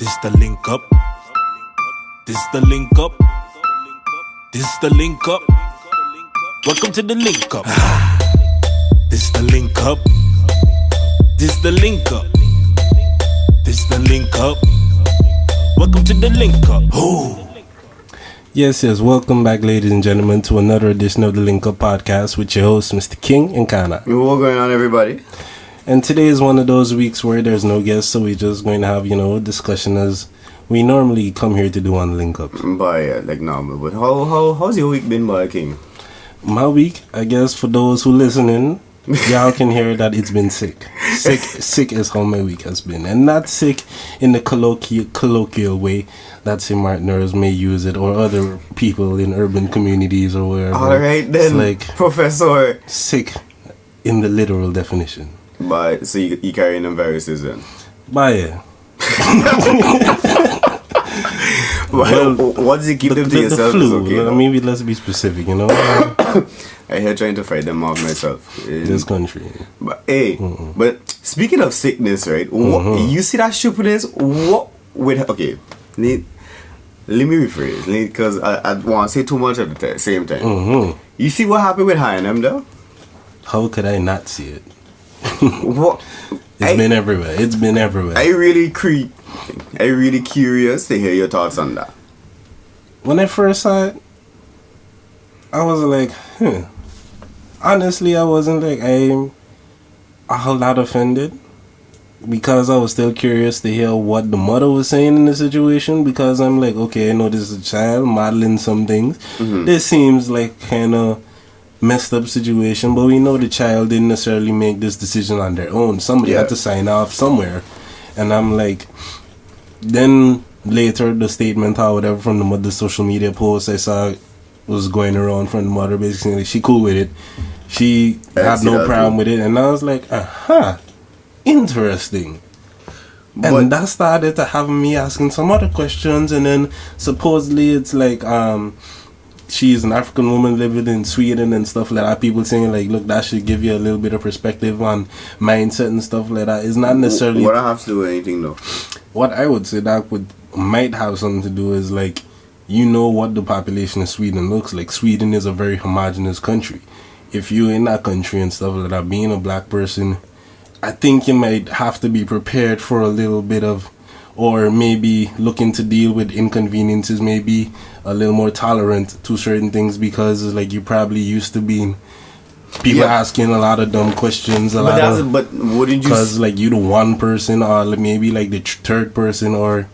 This the link up. This the link up. This the link up. Welcome to the link up. This the link up. This the link up. This the link up. Welcome to the link up. Ooh. Yes, welcome back, ladies and gentlemen, to another edition of the LinkUp podcast with your hosts, Mr. King and Kana. What's going on, everybody? And today is one of those weeks where there's no guests, so we're just going to have, a discussion as we normally come here to do on LinkUp. But yeah, like normal. But how's your week been, boy, King? My week, I guess, for those who listening, y'all can hear that it's been sick. Sick is how my week has been. And not sick in the colloquial way that St. Martiners may use it, or other people in urban communities or wherever. Alright then, it's like Professor. Sick in the literal definition. But, so you carrying them viruses then? But yeah. Well, what does it keep them to the yourself? flu. Okay, Maybe let's be specific, I here trying to fight them off myself. This country. But hey, but speaking of sickness, right? What, you see that stupidness? What with okay? Let me rephrase, because I want to say too much at the same time. You see what happened with H&M though? How could I not see it? What? It's been everywhere. It's been everywhere. I really curious to hear your thoughts on that. When I first saw it, I was like, Honestly, I wasn't like I'm a whole lot offended, because I was still curious to hear what the mother was saying in the situation, because I'm like, okay, I know this is a child modeling some things. This seems like kind of messed up situation, but we know the child didn't necessarily make this decision on their own. Somebody had to sign off somewhere. And I'm like, then later the statement or whatever from the mother's social media post I saw was going around from the mother, basically she cool with it, she had no problem with it, and I was like, interesting. And that started to have me asking some other questions, and then supposedly it's like she's an African woman living in Sweden and stuff like that. People saying like, look, that should give you a little bit of perspective on mindset and stuff like that. It's not necessarily what I have to do with anything though. What I would say that might have something to do is like, what the population of Sweden looks like. Sweden is a very homogenous country. If you're in that country and stuff like that, being a black person, I think you might have to be prepared for a little bit of, or maybe looking to deal with inconveniences, maybe a little more tolerant to certain things, because it's like you're probably used to being people asking a lot of dumb questions, but wouldn't you? Because like you the one person, or maybe like the third person, or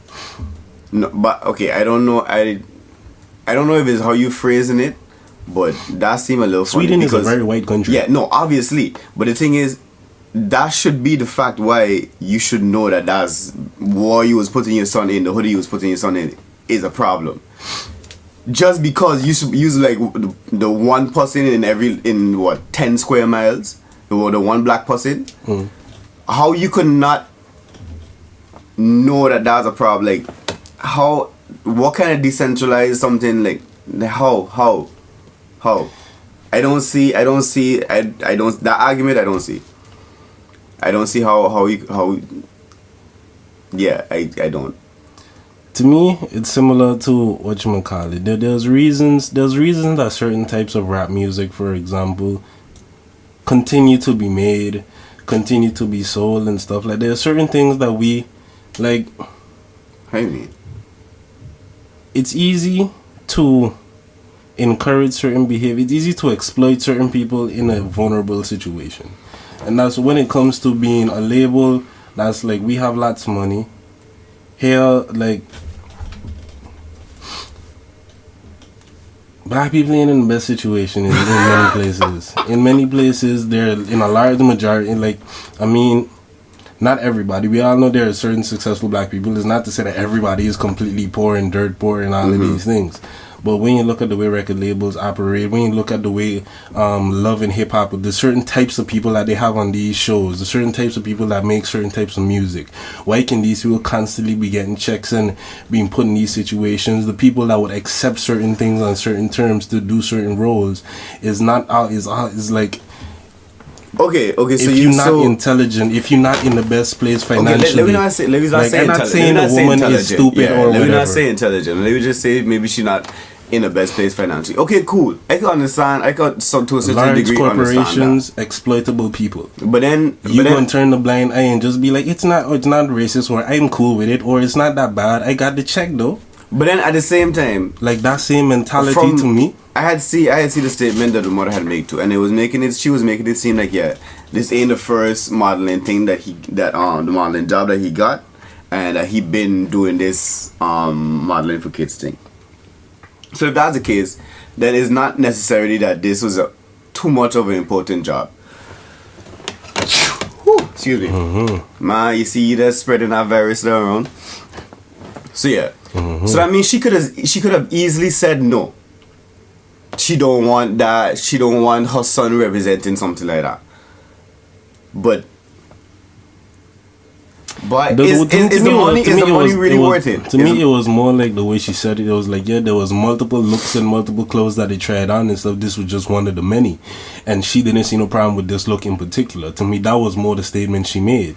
no. But okay, I don't know. I don't know if it's how you phrasing it, but that seemed a little funny. Sweden is a very white country. Yeah, no, obviously. But the thing is, that should be the fact why you should know that that's what you was putting your son in, the hoodie you was putting your son in, is a problem. Just because you should use like the one person in 10 square miles, the one black person, how you could not know that that's a problem? Like, what kind of decentralized something, like, how? I don't see that argument. I don't see how I don't. To me, it's similar to whatchamacallit. There's reasons that certain types of rap music, for example, continue to be made, continue to be sold and stuff. Like, there are certain things that we, like... How you mean? It's easy to encourage certain behavior. It's easy to exploit certain people in a vulnerable situation. And that's when it comes to being a label that's like, we have lots of money. Here, like... Black people ain't in the best situation in many places. In many places, they're in a large majority. Like, I mean, not everybody. We all know there are certain successful black people. It's not to say that everybody is completely poor and dirt poor and all of these things. But when you look at the way record labels operate, when you look at the way love and hip hop, there's certain types of people that they have on these shows, there's certain types of people that make certain types of music. Why can these people constantly be getting checks and being put in these situations? The people that would accept certain things on certain terms to do certain roles is like Okay, so if you're not intelligent, if you're not in the best place financially. Let me not say I'm not saying a woman is stupid or whatever. Let me not say intelligent. Let me just say maybe she's not in the best place financially. Okay, cool. I can understand. I can, to a certain large degree, corporations, exploitable people. But then you go and turn the blind eye and just be like, it's not racist, or I'm cool with it, or it's not that bad. I got the check though. But then at the same time, like that same mentality to me. I had see the statement that the mother had made too, and she was making it seem like, yeah, this ain't the first modeling thing the modeling job that he got, and that he been doing this modeling for kids thing. So if that's the case, then it's not necessarily that this was too much of an important job. Whew, excuse me. Mm-hmm. Man, you see that spreading that virus around. So yeah. Mm-hmm. So that means she could have easily said no. She don't want that. She don't want her son representing something like that. But is the money really worth it? To me, it was more like the way she said it. It was like, yeah, there was multiple looks and multiple clothes that they tried on and stuff. This was just one of the many. And she didn't see no problem with this look in particular. To me, that was more the statement she made.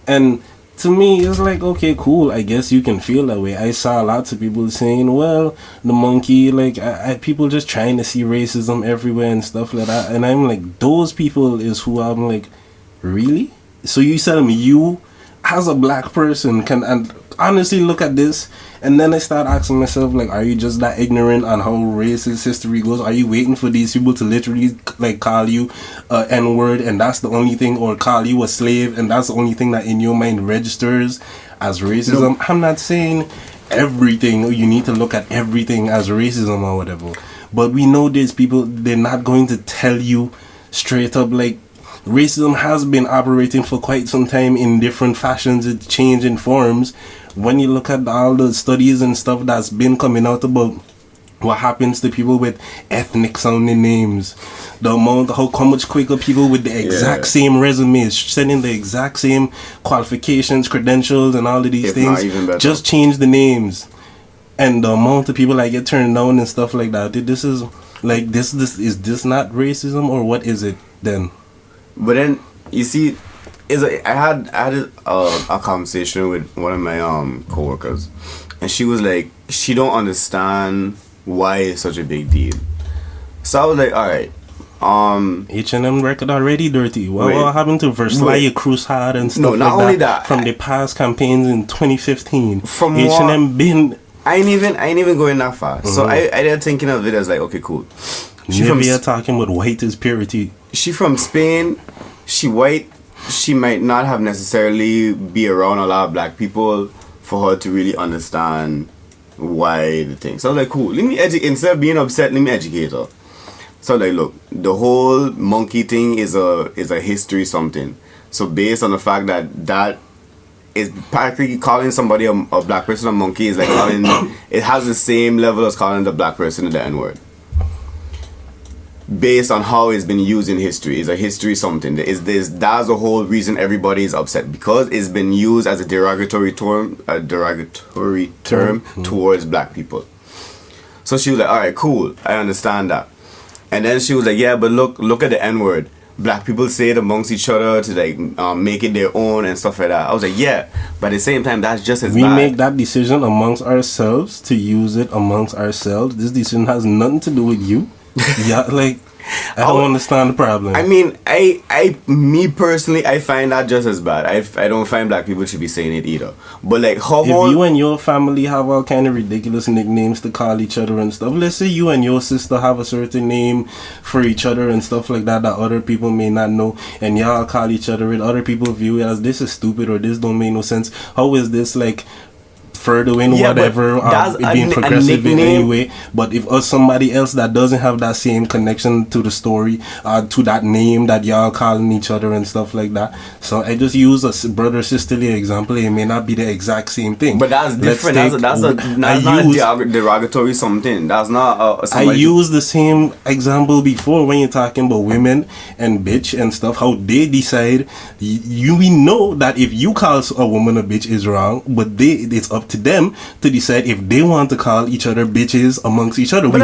And to me, it's like, okay, cool. I guess you can feel that way. I saw lots of people saying, well, the monkey, like, people just trying to see racism everywhere and stuff like that. And I'm like, those people is who I'm like, really? So you telling me you, as a black person, can and honestly look at this, and then I start asking myself, like, are you just that ignorant on how racist history goes? Are you waiting for these people to literally like call you N-word and that's the only thing, or call you a slave and that's the only thing that in your mind registers as racism? No. I'm not saying everything, you need to look at everything as racism or whatever, but we know there's people, they're not going to tell you straight up like, racism has been operating for quite some time in different fashions. It's changing forms. When you look at all the studies and stuff that's been coming out about what happens to people with ethnic sounding names, the amount, how much quicker people with the exact same resumes, sending the exact same qualifications, credentials, and all of these things, just change the names, and the amount of people that get turned down and stuff like that. This is like this is this not racism, or what is it then? But then you see, I had a conversation with one of my coworkers, and she was like, she don't understand why it's such a big deal. So I was like, all right, H&M record already dirty. What happened to Versailles Crusade and stuff? No, not like only that from the past campaigns in 2015. From H&M been. I ain't even going that far. Mm-hmm. So I did thinking of it as like, okay, cool. We are talking about white is purity. She from Spain, she white, she might not have necessarily be around a lot of black people for her to really understand why the thing. So I was like, cool, let me instead of being upset, let me educate her. So I was like, look, the whole monkey thing is a history something. So based on the fact that is practically calling somebody a black person a monkey is like calling it has the same level as calling the black person the N-word. Based on how it's been used in history, is a history something. That's the whole reason everybody is upset, because it's been used as a derogatory term towards black people. So she was like, all right, cool, I understand that. And then she was like, yeah, but look at the N-word. Black people say it amongst each other to like make it their own and stuff like that. I was like, yeah, but at the same time, that's just as bad. We make that decision amongst ourselves to use it amongst ourselves. This decision has nothing to do with you. Yeah, like, I don't understand the problem. I mean, me personally, I find that just as bad. I don't find black people should be saying it either. But like, if you and your family have all kind of ridiculous nicknames to call each other and stuff, let's say you and your sister have a certain name for each other and stuff like that other people may not know, and y'all call each other it, other people view it as this is stupid or this don't make no sense. How is this like further in whatever being progressive in any way? But if somebody else that doesn't have that same connection to the story, to that name that y'all calling each other and stuff like that, so I just use a brother sisterly example. It may not be the exact same thing, but that's different. That's not a derogatory something. That's not I used the same example before when you're talking about women and bitch and stuff, how they decide. We know that if you call a woman a bitch is wrong, but it's up to to them to decide if they want to call each other bitches amongst each other. But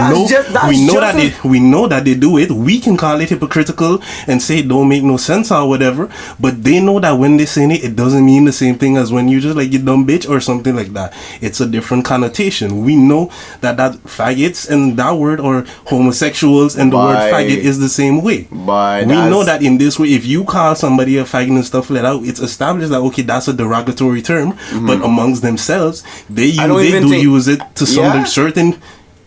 We know that they do it. We can call it hypocritical and say it don't make no sense or whatever. But they know that when they say it doesn't mean the same thing as when you just like you dumb bitch or something like that. It's a different connotation. We know that faggots and that word, or homosexuals and the word faggot, is the same way. We know that in this way, if you call somebody a faggot and stuff like that, it's established that okay, that's a derogatory term. But amongst themselves, they use it to some certain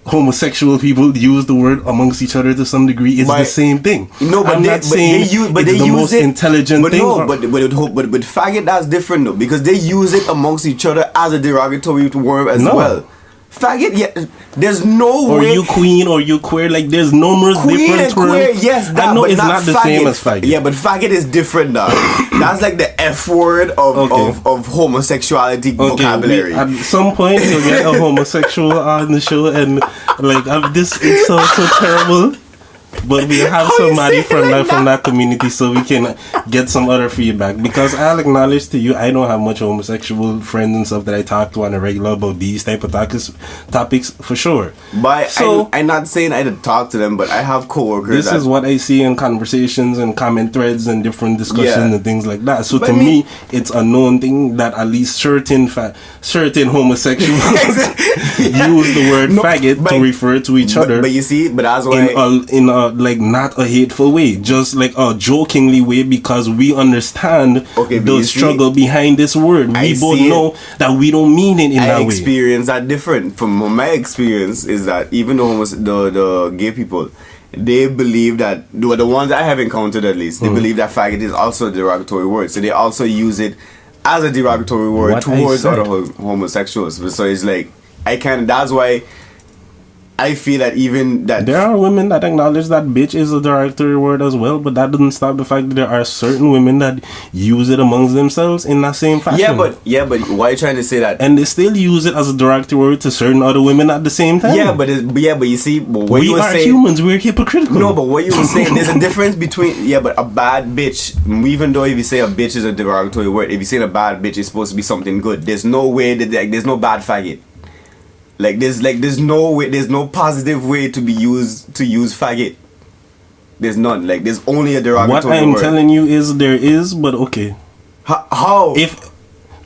homosexual people use the word amongst each other to some degree. It's the same thing. No, but they use the most intelligent thing. No, but faggot, that's different though, because they use it amongst each other as a derogatory word as well. Faggot, yeah, there's no or way. Or you queen, or you queer, like there's numerous different terms. Yes, I know it's not the same as faggot. Yeah, but faggot is different now. That's like the F word of homosexuality vocabulary. At some point, you'll get a homosexual on the show, and like this is so terrible. But we have somebody from that community, so we can get some other feedback. Because I'll acknowledge to you, I don't have much homosexual friends and stuff that I talk to on a regular about these type of topics for sure. But so, I'm not saying I didn't talk to them, but I have coworkers. This is what I see in conversations and comment threads and different discussions and things like that. So to me, it's a known thing that at least certain homosexuals use the word faggot to refer to each other. But you see, but that's why in a like not a hateful way, just like a jokingly way, because we understand the struggle behind this word. We both know that we don't mean it in that way. I experience that different. From my experience is that even the gay people, they believe that the ones I have encountered at least, they believe that faggot is also a derogatory word, so they also use it as a derogatory word towards other homosexuals. So it's like that's why I feel that even that there are women that acknowledge that bitch is a derogatory word as well, but that doesn't stop the fact that there are certain women that use it amongst themselves in that same fashion. Yeah, but why are you trying to say that? And they still use it as a derogatory word to certain other women at the same time. Yeah, but you see, we are humans. We're hypocritical. No, but what you were saying, there's a difference between but a bad bitch. Even though if you say a bitch is a derogatory word, if you say a bad bitch, it's supposed to be something good. There's no way that there's no bad faggot. There's no positive way to use faggot. There's none. There's only a derogatory word. What I'm telling you is there is, but okay. How? If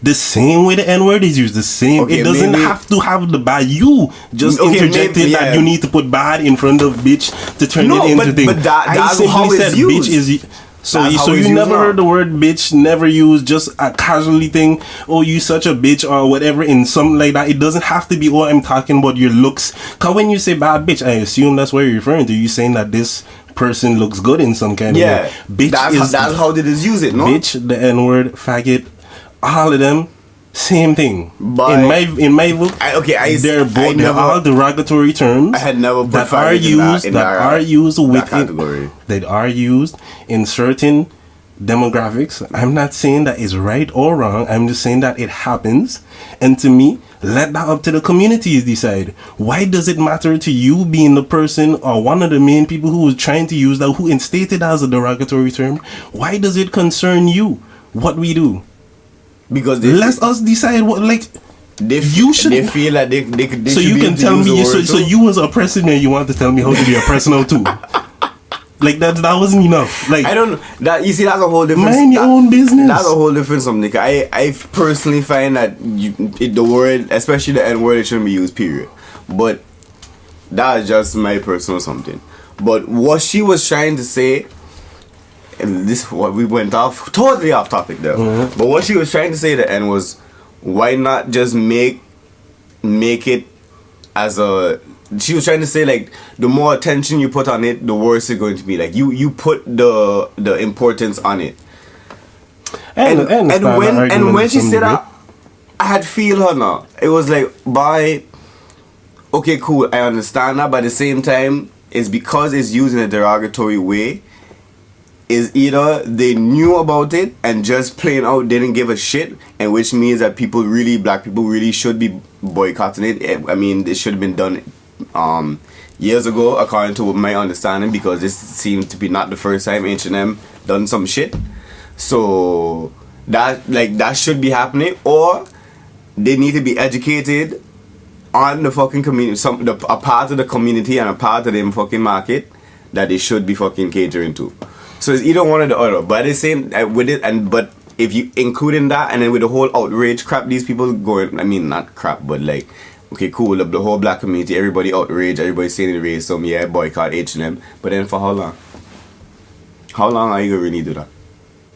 the same way the N-word is used, the same, it doesn't have to have the bad. You just interjected that you need to put bad in front of bitch to turn it into thing. But that's how it's used. Bitch is. So you never heard the word bitch, never used, just a casually thing, oh, you such a bitch or whatever in something like that. It doesn't have to be, oh, I'm talking about your looks. Because when you say bad bitch, I assume that's what you're referring to. You saying that this person looks good in some kind of way. Bitch that's how they just use it, no? Bitch, the N-word, faggot, all of them, same thing. But in my book, they're all derogatory terms. I had never put that are used category. That are used in certain demographics. I'm not saying that it's right or wrong. I'm just saying that it happens. And to me, let that up to the communities decide. Why does it matter to you being the person or one of the main people who is trying to use that, who instated as a derogatory term? Why does it concern you what we do? Because let us decide what they feel like they so you can tell me so you was oppressing and you want to tell me how to be oppressed now too. That wasn't enough. I don't know. That you see, that's a whole different. Mind your own business. That's a whole different something. I personally find that the word, especially the N word, it shouldn't be used. Period. But that's just my personal something. But what she was trying to say, and this what we went totally off topic there. Mm-hmm. But what she was trying to say at the end was, why not just make it as a. She was trying to say the more attention you put on it, the worse it's going to be. You put the importance on it. And when she said that, I had feel her now. It was okay, cool, I understand that, but at the same time, it's because it's used in a derogatory way. Is either they knew about it and just plain out didn't give a shit, and which means that black people really should be boycotting it. I mean, it should have been done years ago, according to my understanding, because this seemed to be not the first time H&M done some shit. So that should be happening, or they need to be educated on the fucking community, a part of the community and a part of the fucking market that they should be fucking catering to. So it's either one or the other. But the same with it, but if you including that, and then with the whole outrage crap, these people going, I mean not crap, but like, okay, cool, the whole black community, everybody outraged, everybody saying the racism, yeah, boycott H&M. But then for how long? How long are you gonna really do that?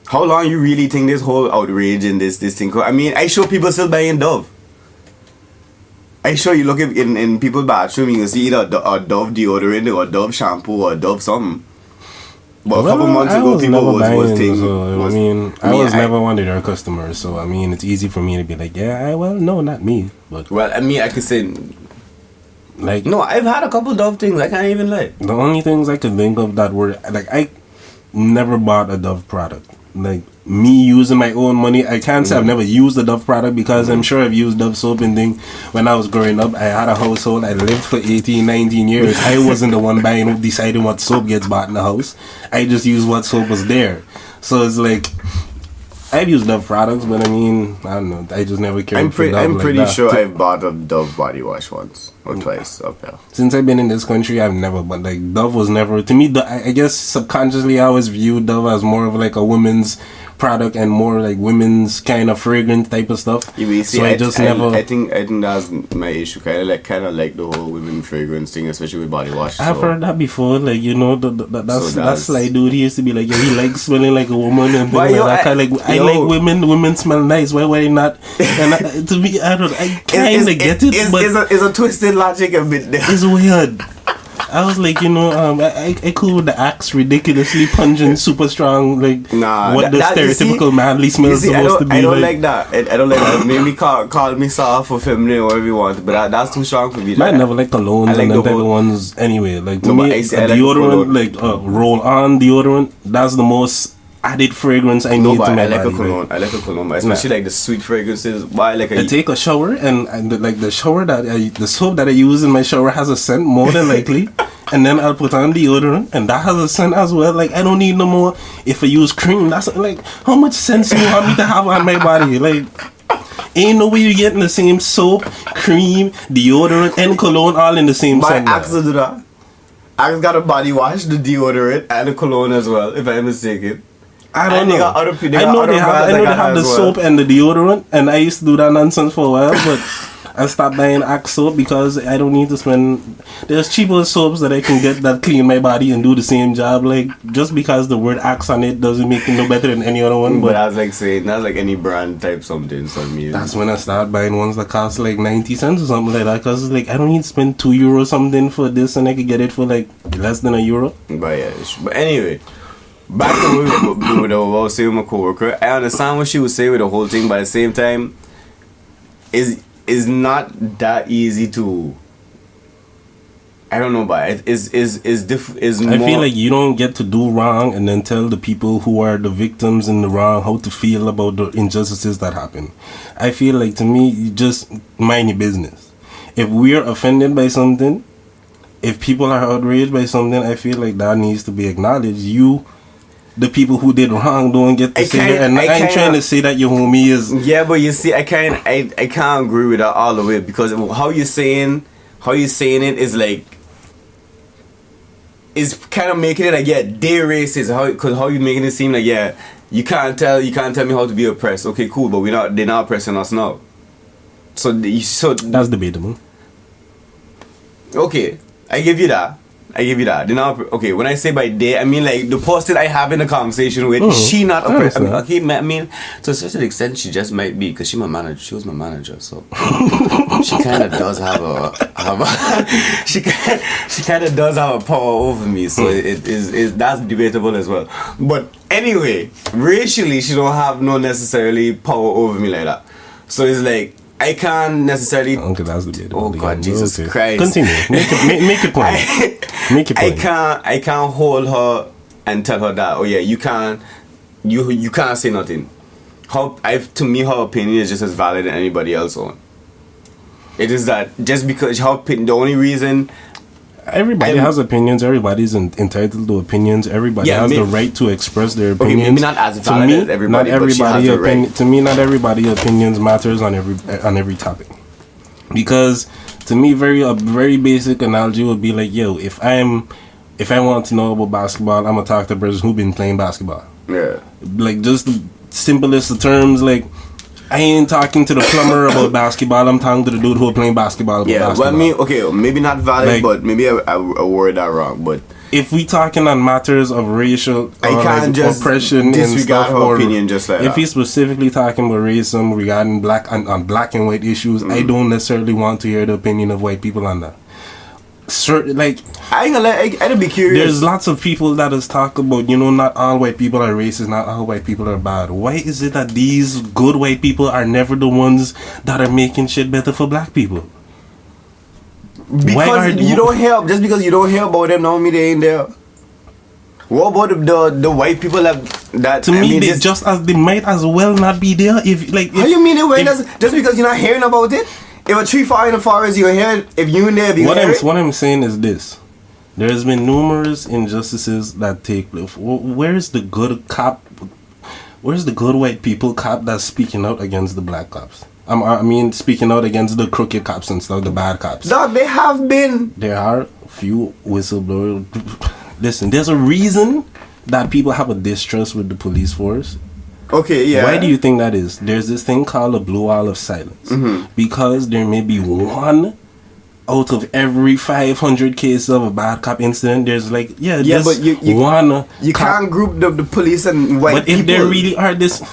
How long you really think this whole outrage and this thing? I mean, I show people still buying Dove. I show you look in people's bathroom, you can see either a Dove deodorant or a Dove shampoo or a Dove something. But a couple months ago, people was thinking. So, I was never one of their customers, so I mean, it's easy for me to be like, yeah, well, no, not me. But well, I mean, I could say, like, no, I've had a couple Dove things. I can't even lie. The only things I could think of that were like, I never bought a Dove product. Like me using my own money, I can't say I've never used a Dove product because I'm sure I've used Dove soap and thing. When I was growing up, I had a household. I lived for 18, 19 years. I wasn't the one buying, deciding what soap gets bought in the house. I just used what soap was there. So it's like, I've used Dove products, but I mean, I don't know. I just never cared for Dove. I'm pretty sure I've bought a Dove body wash once or twice up there. Since I've been in this country, I've never, but like Dove was never, to me, I guess subconsciously I always viewed Dove as more of like a women's product and more like women's kind of fragrant type of stuff. See, so I think that's my issue. Kind of like the whole women fragrance thing, especially with body wash. I've heard that before. Like that's like dude. He used to be like, yeah, he likes smelling like a woman and things like that. I like women. Women smell nice. Why not? And to me, I kind of get it. But it's a twisted logic a bit there. It's weird. I was like, I cool with the Axe ridiculously pungent, super strong, like what the stereotypical manly smell is supposed to be. I don't like that. I don't like that. Maybe call me soft or feminine or whatever you want, but that's too strong for me. I never like colognes and them type of ones anyway. Like to me, deodorant, like roll on deodorant, that's the most added fragrance I need to my body. I like a cologne, especially like the sweet fragrances. Why I take a shower and like the shower the soap that I use in my shower has a scent more than likely, and then I'll put on deodorant and that has a scent as well. Like I don't need no more. If I use cream, that's like how much sense do you want me to have on my body? Like ain't no way you're getting the same soap, cream, deodorant, and cologne all in the same scent. Axe do that. Axe got a body wash, the deodorant, and the cologne as well. If I'm mistaken. I don't know. I know they have the soap and the deodorant, and I used to do that nonsense for a while, but I stopped buying Axe soap because I don't need to spend. There's cheaper soaps that I can get that clean my body and do the same job. Like just because the word Axe on it doesn't make it no better than any other one. But that's like saying that's like any brand type something. So I mean, that's when I started buying ones that cost like 90 cents or something like that. Cause like I don't need to spend €2 something for this, and I could get it for like less than €1. But yeah, but anyway. Back to what I was saying with my coworker, I understand what she was saying with the whole thing, but at the same time, is not that easy to. I don't know, but is more. I feel like you don't get to do wrong and then tell the people who are the victims in the wrong how to feel about the injustices that happen. I feel like to me, you just mind your business. If we're offended by something, if people are outraged by something, I feel like that needs to be acknowledged. The people who did wrong don't get to say that, and I ain't trying to say that your homie is. Yeah, but you see, I can't agree with that all the way because how you saying it is like, is kind of making it like they're racist. Because how you making it seem like you can't tell me how to be oppressed. Okay, cool, but they're not oppressing us now. So that's debatable. Okay, I give you that. They're not, okay, when I say by they, I mean like the person I have in a conversation with, she not oppressed. I mean, to a certain extent, she just might be because she was my manager, so she kind of does have she kind of does have a power over me. So that's debatable as well. But anyway, racially, she don't have no necessarily power over me like that. So it's like. I can't necessarily. Okay, that's debatable. Oh God, Jesus Christ! Continue. Make your point. Make your point. I can't hold her and tell her that. Oh yeah, you can't say nothing. To me, her opinion is just as valid as anybody else's own. It is that just because her opinion, the only reason Everybody has opinions. Everybody's entitled to opinions. Everybody has the right to express their opinions. Okay, maybe not as valid as everybody, not but she has the right. To me, not everybody opinions matters on every topic. Because to me, a very basic analogy would be like, yo, if I want to know about basketball, I'm gonna talk to a person who been playing basketball. Yeah. Like, just the simplest of terms, like, I ain't talking to the plumber about basketball. I'm talking to the dude who playing basketball. Well, I mean, okay, maybe not valid, like, but maybe I word that wrong. But if we talking on matters of racial oppression and stuff, or opinion just like if he's specifically talking about racism regarding black and white issues, I don't necessarily want to hear the opinion of white people on that. Like, I ain't gonna I'd be curious. There's lots of people that has talked about, not all white people are racist, not all white people are bad. Why is it that these good white people are never the ones that are making shit better for black people? Because you don't hear, just because you don't hear about them, don't mean they ain't there. What about the white people that to me, they might as well not be there. How you mean just because you're not hearing about it? If a tree fire in the forest, you're here. If you in there, what I'm saying is this: there's been numerous injustices that take place. Where's the good cop? Where's the good white people cop that's speaking out against the black cops? I mean, speaking out against the crooked cops and stuff, the bad cops. Dog, they have been. There are few whistleblowers. Listen, there's a reason that people have a distrust with the police force. Okay, yeah. Why do you think that is? There's this thing called a blue wall of silence. Mm-hmm. Because there may be one out of every 500 cases of a bad cop incident. There's but you can't group the police and white people. But if there really are this...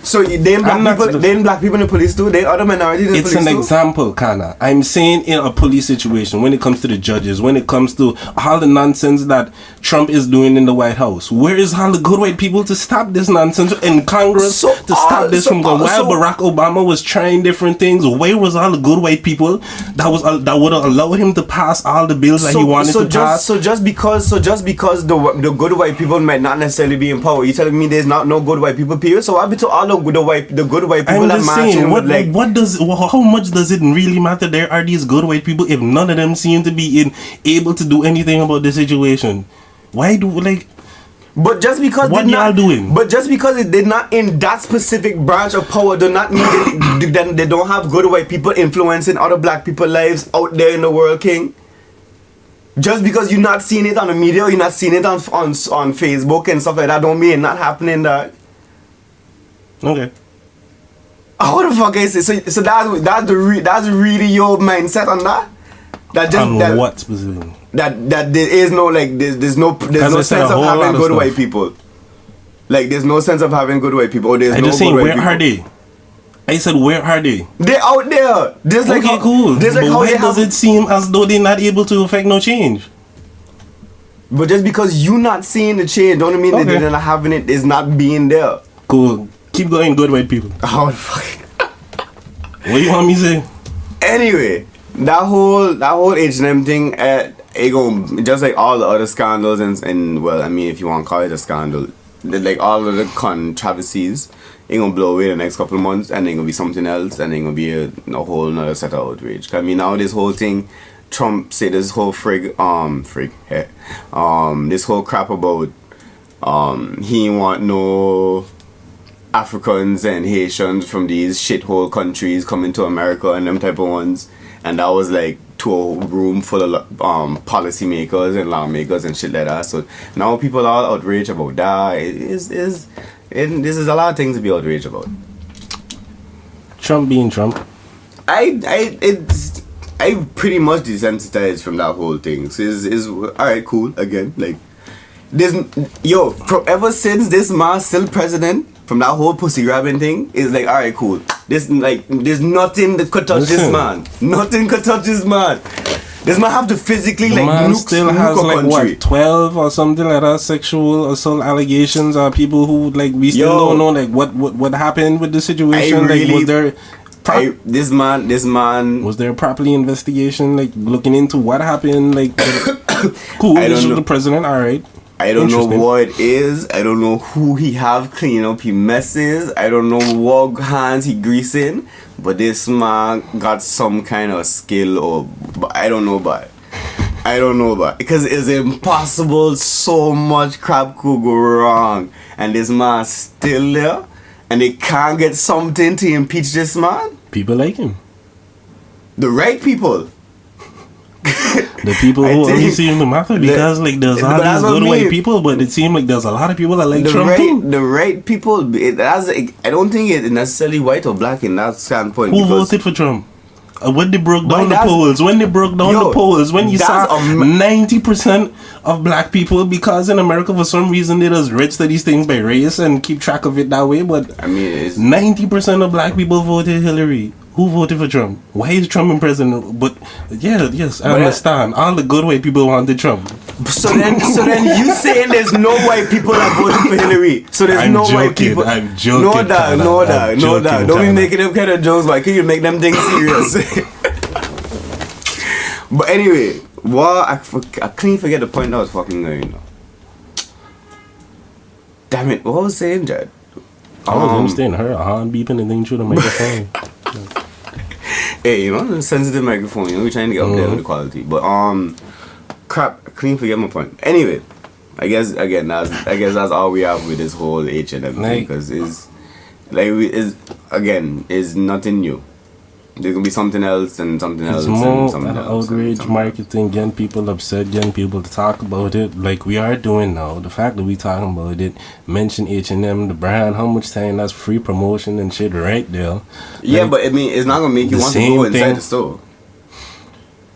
So they black people in the police too? They other minorities in the police too? It's an example, Kana. I'm saying in a police situation, when it comes to the judges, when it comes to all the nonsense that Trump is doing in the White House, where is all the good white people to stop this nonsense in Congress, to stop this from going? While Barack Obama was trying different things, where was all the good white people that would allow him to pass all the bills that he wanted to pass? So just because the good white people might not necessarily be in power, you telling me there's not no good white people period? So what happened to all the good white people I'm just saying, how much does it really matter? There are these good white people if none of them seem to be able to do anything about the situation. Why do But just because what y'all doing? But just because they're not in that specific branch of power, do not mean they don't have good white people influencing other black people's lives out there in the world, King. Just because you're not seeing it on the media, or you're not seeing it on Facebook and stuff like that, don't mean it's not happening, dog. Okay. What the fuck is it? So that's really your mindset on that? What specifically? That there is no there's no sense of having good white people. Like there's no sense of having good white people. Or there's no good white people. Where are they? I said where are they? They're out there. Just like cool. But why does it seem as though they're not able to affect no change? But just because you're not seeing the change, don't mean that they're not having it. Is not being there. Cool. Keep going, good white people. Oh fuck. What you want me to say? Anyway, that whole H&M thing, it go just like all the other scandals and well, I mean, if you want to call it a scandal, like all of the controversies, it gonna blow away the next couple of months, and then gonna be something else, and then gonna be a whole another set of outrage. 'Cause I mean, now this whole thing, Trump said this whole this whole crap about he ain't want no Africans and Haitians from these shithole countries coming to America and them type of ones, and that was like to a room full of policymakers and lawmakers and shit like that. So now people are outraged about that. This is a lot of things to be outraged about. Trump being Trump. I pretty much desensitized from that whole thing. So is alright, cool again. Like ever since this man still president, from that whole pussy grabbing thing, is like alright, cool. There's nothing that could touch this man. Nothing could touch this man. This man have to physically man still has what 12 or something like that sexual assault allegations, or people who we still don't know what happened with the situation. This man was there a properly investigation looking into what happened? Cool, this is the president, alright. I don't know what it is. I don't know who he have clean up his messes. I don't know what hands he greasing. But this man got some kind of skill, but I don't know. But I don't know, but because it's impossible. So much crap could go wrong, and this man still there, and they can't get something to impeach this man. People like him. The right people. The people who only see him matter because like there's all these good white people, but it seems like there's a lot of people that like Trump too. The right people. I don't think it's necessarily white or black in that standpoint. Who voted for Trump? When they broke down the polls, when you saw 90% of black people, because in America for some reason they just register these things by race and keep track of it that way, but I mean 90% of black people voted Hillary. Who voted for Trump? Why is Trump in president? But yes, I understand. All the good white people wanted Trump. So then you saying there's no white people that voted for Hillary? So there's no white people. I'm joking. No, don't be making them kind of jokes. Why can't you make them things serious? But anyway, I couldn't forget the point I was fucking going. Damn it! What was I saying, Jed? I was understanding her horn beeping and things through the microphone. Hey, you know, the sensitive microphone, you know, we're trying to get up there with the quality. But crap, I couldn't forget my point. Anyway, I guess that's all we have with this whole H&M thing, because is nothing new. There can be something else and something else. It's more and something else outrage something marketing, getting people upset, getting people to talk about it like we are doing now. The fact that we talking about it, mention H&M, the brand, how much time that's free promotion and shit right there. Yeah, like, but I mean, it's not gonna make you want to go inside the store.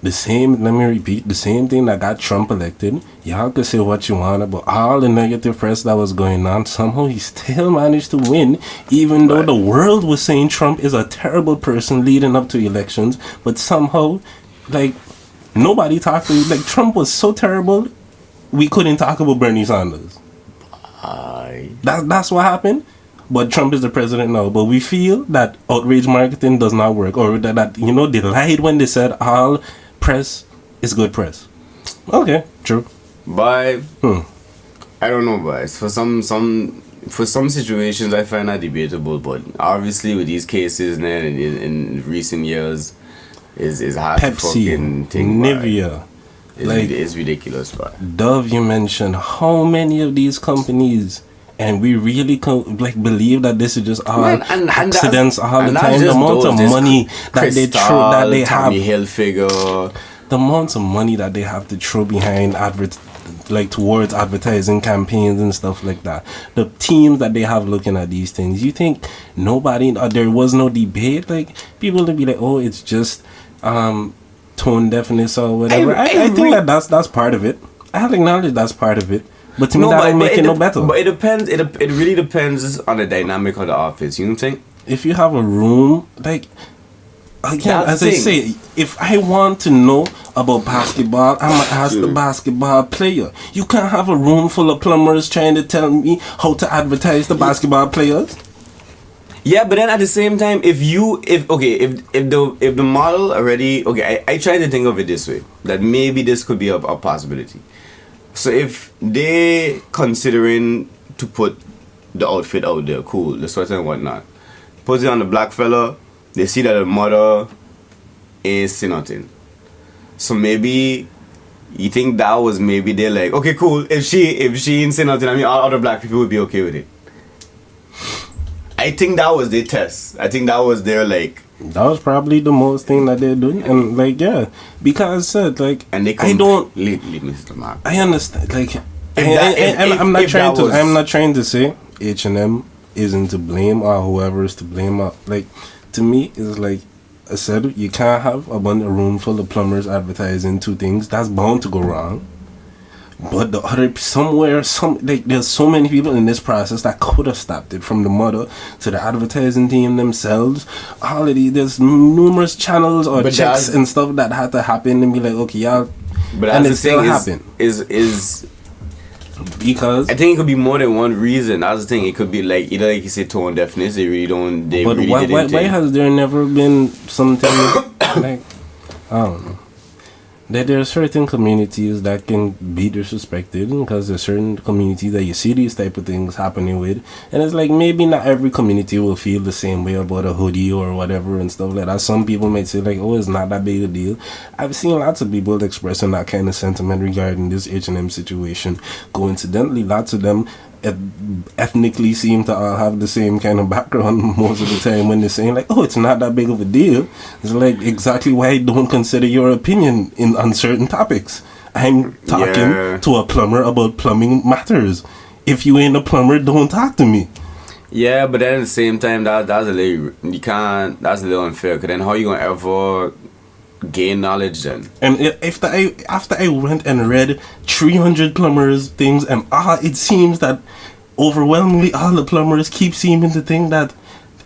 Let me repeat, the same thing that got Trump elected. Y'all could say what you want about all the negative press that was going on. Somehow he still managed to win, even though the world was saying Trump is a terrible person leading up to elections. But somehow, like, nobody talked to you. Like, Trump was so terrible, we couldn't talk about Bernie Sanders. That's what happened. But Trump is the president now. But we feel that outrage marketing does not work. Or that they lied when they said all press is good press. Okay, true. But I don't know, guys. For some situations, I find that debatable. But obviously, with these cases in recent years, is hard Pepsi, to fucking think. Nivea, it's ridiculous. But Dove, you mentioned how many of these companies. And we really believe that this is just all accidents all the time. The amount of money that they throw, that they have, Hilfiger, the amount of money that they have to throw behind towards advertising campaigns and stuff like that. The teams that they have looking at these things. You think there was no debate? Like, people would be like, oh, it's just tone deafness or whatever. I think that's part of it. I have acknowledged that's part of it. But to me, that don't make it no better. But it depends. It really depends on the dynamic of the office. You know what I'm saying? If you have a room, like, again, as I say, if I want to know about basketball, I'm going to ask the basketball player. You can't have a room full of plumbers trying to tell me how to advertise the basketball players. Yeah, but then at the same time, if the model already, I try to think of it this way, that maybe this could be a possibility. So if they considering to put the outfit out there, cool, the sweater and whatnot, put it on the black fella, they see that the mother is saying nothing. So maybe you think that was maybe they're like, okay, cool, if she ain't saying nothing, I mean all other black people would be okay with it. I think that was their test. I think that was their that was probably the most thing that they're doing, and because and they I don't leave Mr. Mark. I understand, I'm not trying to say H&M isn't to blame or whoever is to blame. To me, it's like I said, you can't have a room full of plumbers advertising two things. That's bound to go wrong. But the other there's so many people in this process that could have stopped it, from the mother to the advertising team themselves. All of these, there's numerous channels or checks and stuff that had to happen and be like, okay, y'all. But and it still happened. Is because I think it could be more than one reason. That's the thing. It could be either like you say tone deafness. They really don't. But why has there never been something I don't know. that there are certain communities that can be disrespected, because there's certain communities that you see these type of things happening with, and it's like maybe not every community will feel the same way about a hoodie or whatever and stuff like that. Some people might say like, oh, it's not that big a deal. I've seen lots of people expressing that kind of sentiment regarding this H&M situation. Coincidentally, lots of them ethnically seem to all have the same kind of background most of the time when they're saying like, oh, it's not that big of a deal. It's like exactly why I don't consider your opinion in uncertain topics. I'm talking to a plumber about plumbing matters. If you ain't a plumber, don't talk to me. Yeah, but then at the same time, that's a little, you can't, that's a little unfair, because then how you gonna ever gain knowledge then? And after I went and read 300 plumbers things, and it seems that overwhelmingly all the plumbers keep seeming to think that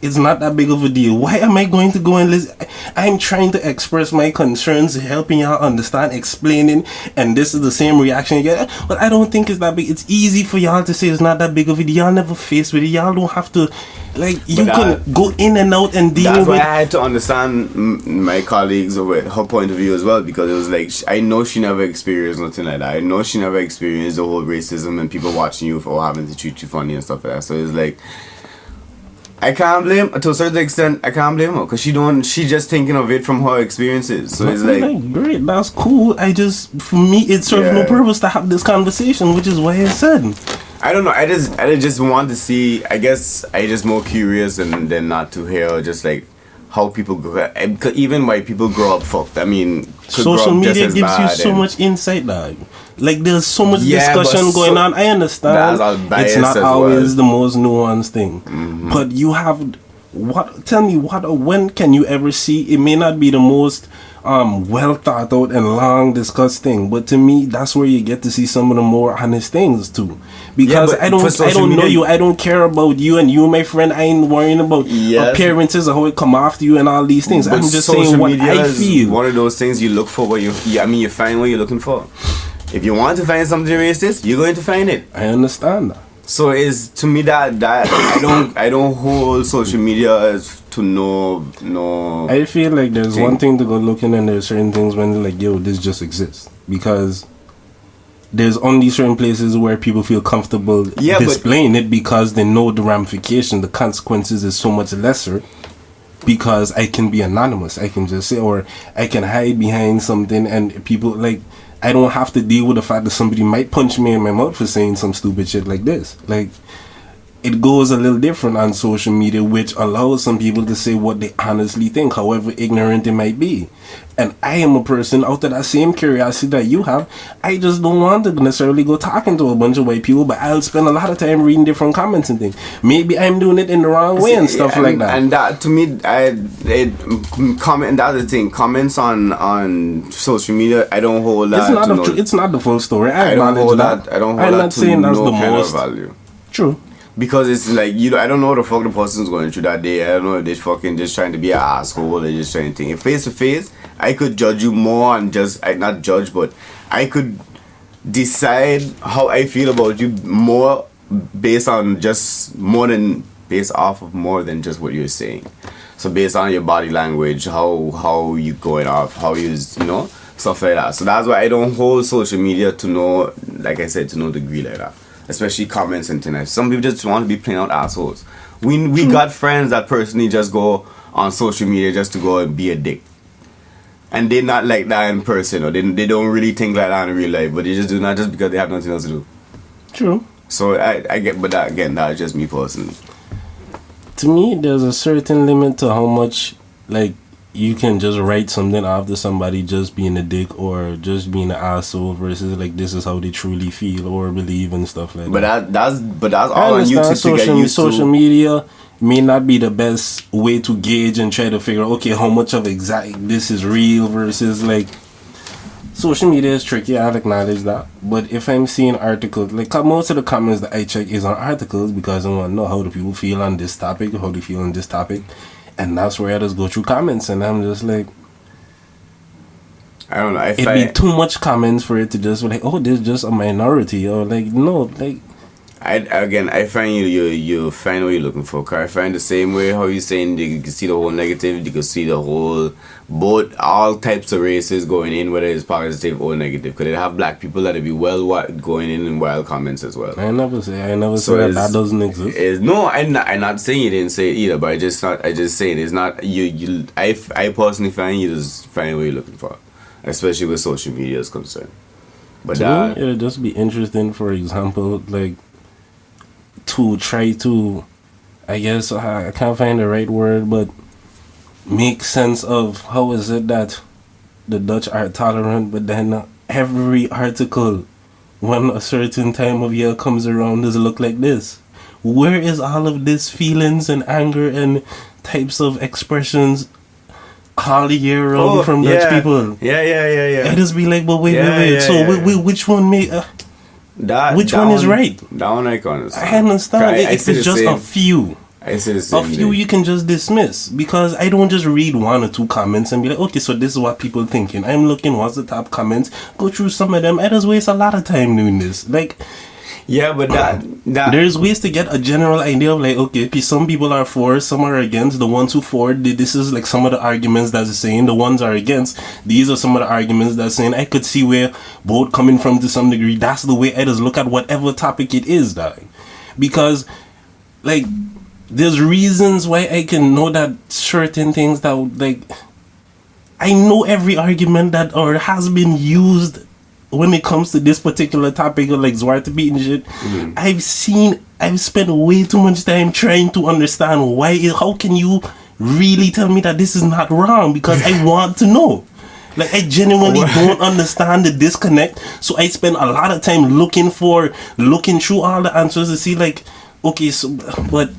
it's not that big of a deal. Why am I going to go and listen? I'm trying to express my concerns, helping y'all understand, explaining, and this is the same reaction you get. But I don't think it's that big. It's easy for y'all to say it's not that big of a deal. Y'all never faced with it. Y'all don't have to, like, you can go in and out and deal with it. That's why I had to understand my colleagues with her point of view as well, because it was like, I know she never experienced nothing like that. I know she never experienced the whole racism and people watching you for having to treat you funny and stuff like that. So it's like, I can't blame, to a certain extent, I can't blame her, because she just thinking of it from her experiences. So it's like, great, that's cool. For me, it serves no purpose to have this conversation, which is why I said, I don't know, I just want to see, I guess I just more curious than not to hear just like how people grow, even white people grow up fucked. I mean, social media gives you so much insight, dog. Like, there's so much discussion going on. I understand it's not always the most nuanced thing, but you have when can you ever see? It may not be the most well thought out and long discussed thing, but to me, that's where you get to see some of the more honest things too. Because I don't know you, I don't care about you, and you, my friend, I ain't worrying about appearances or how it come after you and all these things. I'm just saying what I feel. One of those things you look for, you find what you're looking for. If you want to find something racist, you're going to find it. I understand that. So it's to me that I don't hold social media as to no. I feel like there's one thing to go looking, and there's certain things when they're like, yo, this just exists, because there's only certain places where people feel comfortable displaying it, because they know the ramification, the consequences is so much lesser. Because I can be anonymous, I can just say, or I can hide behind something, and people like, I don't have to deal with the fact that somebody might punch me in my mouth for saying some stupid shit like this. Like, it goes a little different on social media, which allows some people to say what they honestly think, however ignorant it might be. And I am a person, out of that same curiosity that you have, I just don't want to necessarily go talking to a bunch of white people, but I'll spend a lot of time reading different comments and things. Maybe I'm doing it in the wrong way and stuff like that. And that, to me, that's the thing. Comments on social media, I don't hold that. It's not the full story. I don't hold that. I don't hold that to no kind of value. True. Because it's like, I don't know what the fuck the person's going through that day. I don't know if they're fucking just trying to be an asshole, they're just trying to think. If face to face, I could judge you more and not judge, but I could decide how I feel about you more based off of more than just what you're saying. So based on your body language, how you going off, how you stuff like that. So that's why I don't hold social media to no, like I said, to no degree like that. Especially comments and things. Some people just want to be plain out assholes. We got friends that personally just go on social media just to go and be a dick. And they're not like that in person, or they don't really think like that in real life, but they just do that just because they have nothing else to do. True. So I get, but that, again, that's just me personally. To me, there's a certain limit to how much, like, you can just write something after somebody just being a dick or just being an asshole versus like this is how they truly feel or believe and stuff like that. But that's all on YouTube to get used to. Social media may not be the best way to gauge and try to figure out, okay, how much of this is real versus like, social media is tricky, I'll acknowledge that. But if I'm seeing articles, like most of the comments that I check is on articles because I want to know how do people feel on this topic, how do you feel on this topic. And that's where I just go through comments, and I'm just like, I don't know. It'd be too much comments for it to just be like, oh, there's just a minority, or like, no, like, I find you find what you're looking for. 'Cause I find the same way how you saying you can see the whole negative, you can see the whole both all types of races going in, whether it's positive or negative. Because they have black people that be going in wild comments as well. I never say that doesn't exist. No, I'm not saying you didn't say it either, but I just saying it's not you. I personally find you just find what you're looking for, especially with social media is concerned. But to me, it'd just be interesting, for example, like to try to, I guess I can't find the right word, but make sense of how is it that the Dutch are tolerant, but then every article when a certain time of year comes around does look like this. Where is all of this feelings and anger and types of expressions all year round from Dutch people? Yeah. I just be like, but wait. Which one which one is right? That one I can understand. I understand. It's just a few. I say the same A few you can just dismiss, because I don't just read one or two comments and be like, okay, so this is what people thinking. I'm looking, what's the top comments? Go through some of them. I just waste a lot of time doing this. Like, yeah, but that there's ways to get a general idea of like, okay, some people are for, some are against. The ones who for, this is like some of the arguments that's saying. The ones are against, these are some of the arguments that's saying. I could see where both coming from to some degree. That's the way I just look at whatever topic it is, dog. Because, like, there's reasons why I can know that certain things that, like, I know every argument that or has been used when it comes to this particular topic of like Zwarte Piet and shit. I've spent way too much time trying to understand how can you really tell me that this is not wrong, because I want to know. Like, I genuinely don't understand the disconnect, so I spend a lot of time looking through all the answers to see like, okay, so, but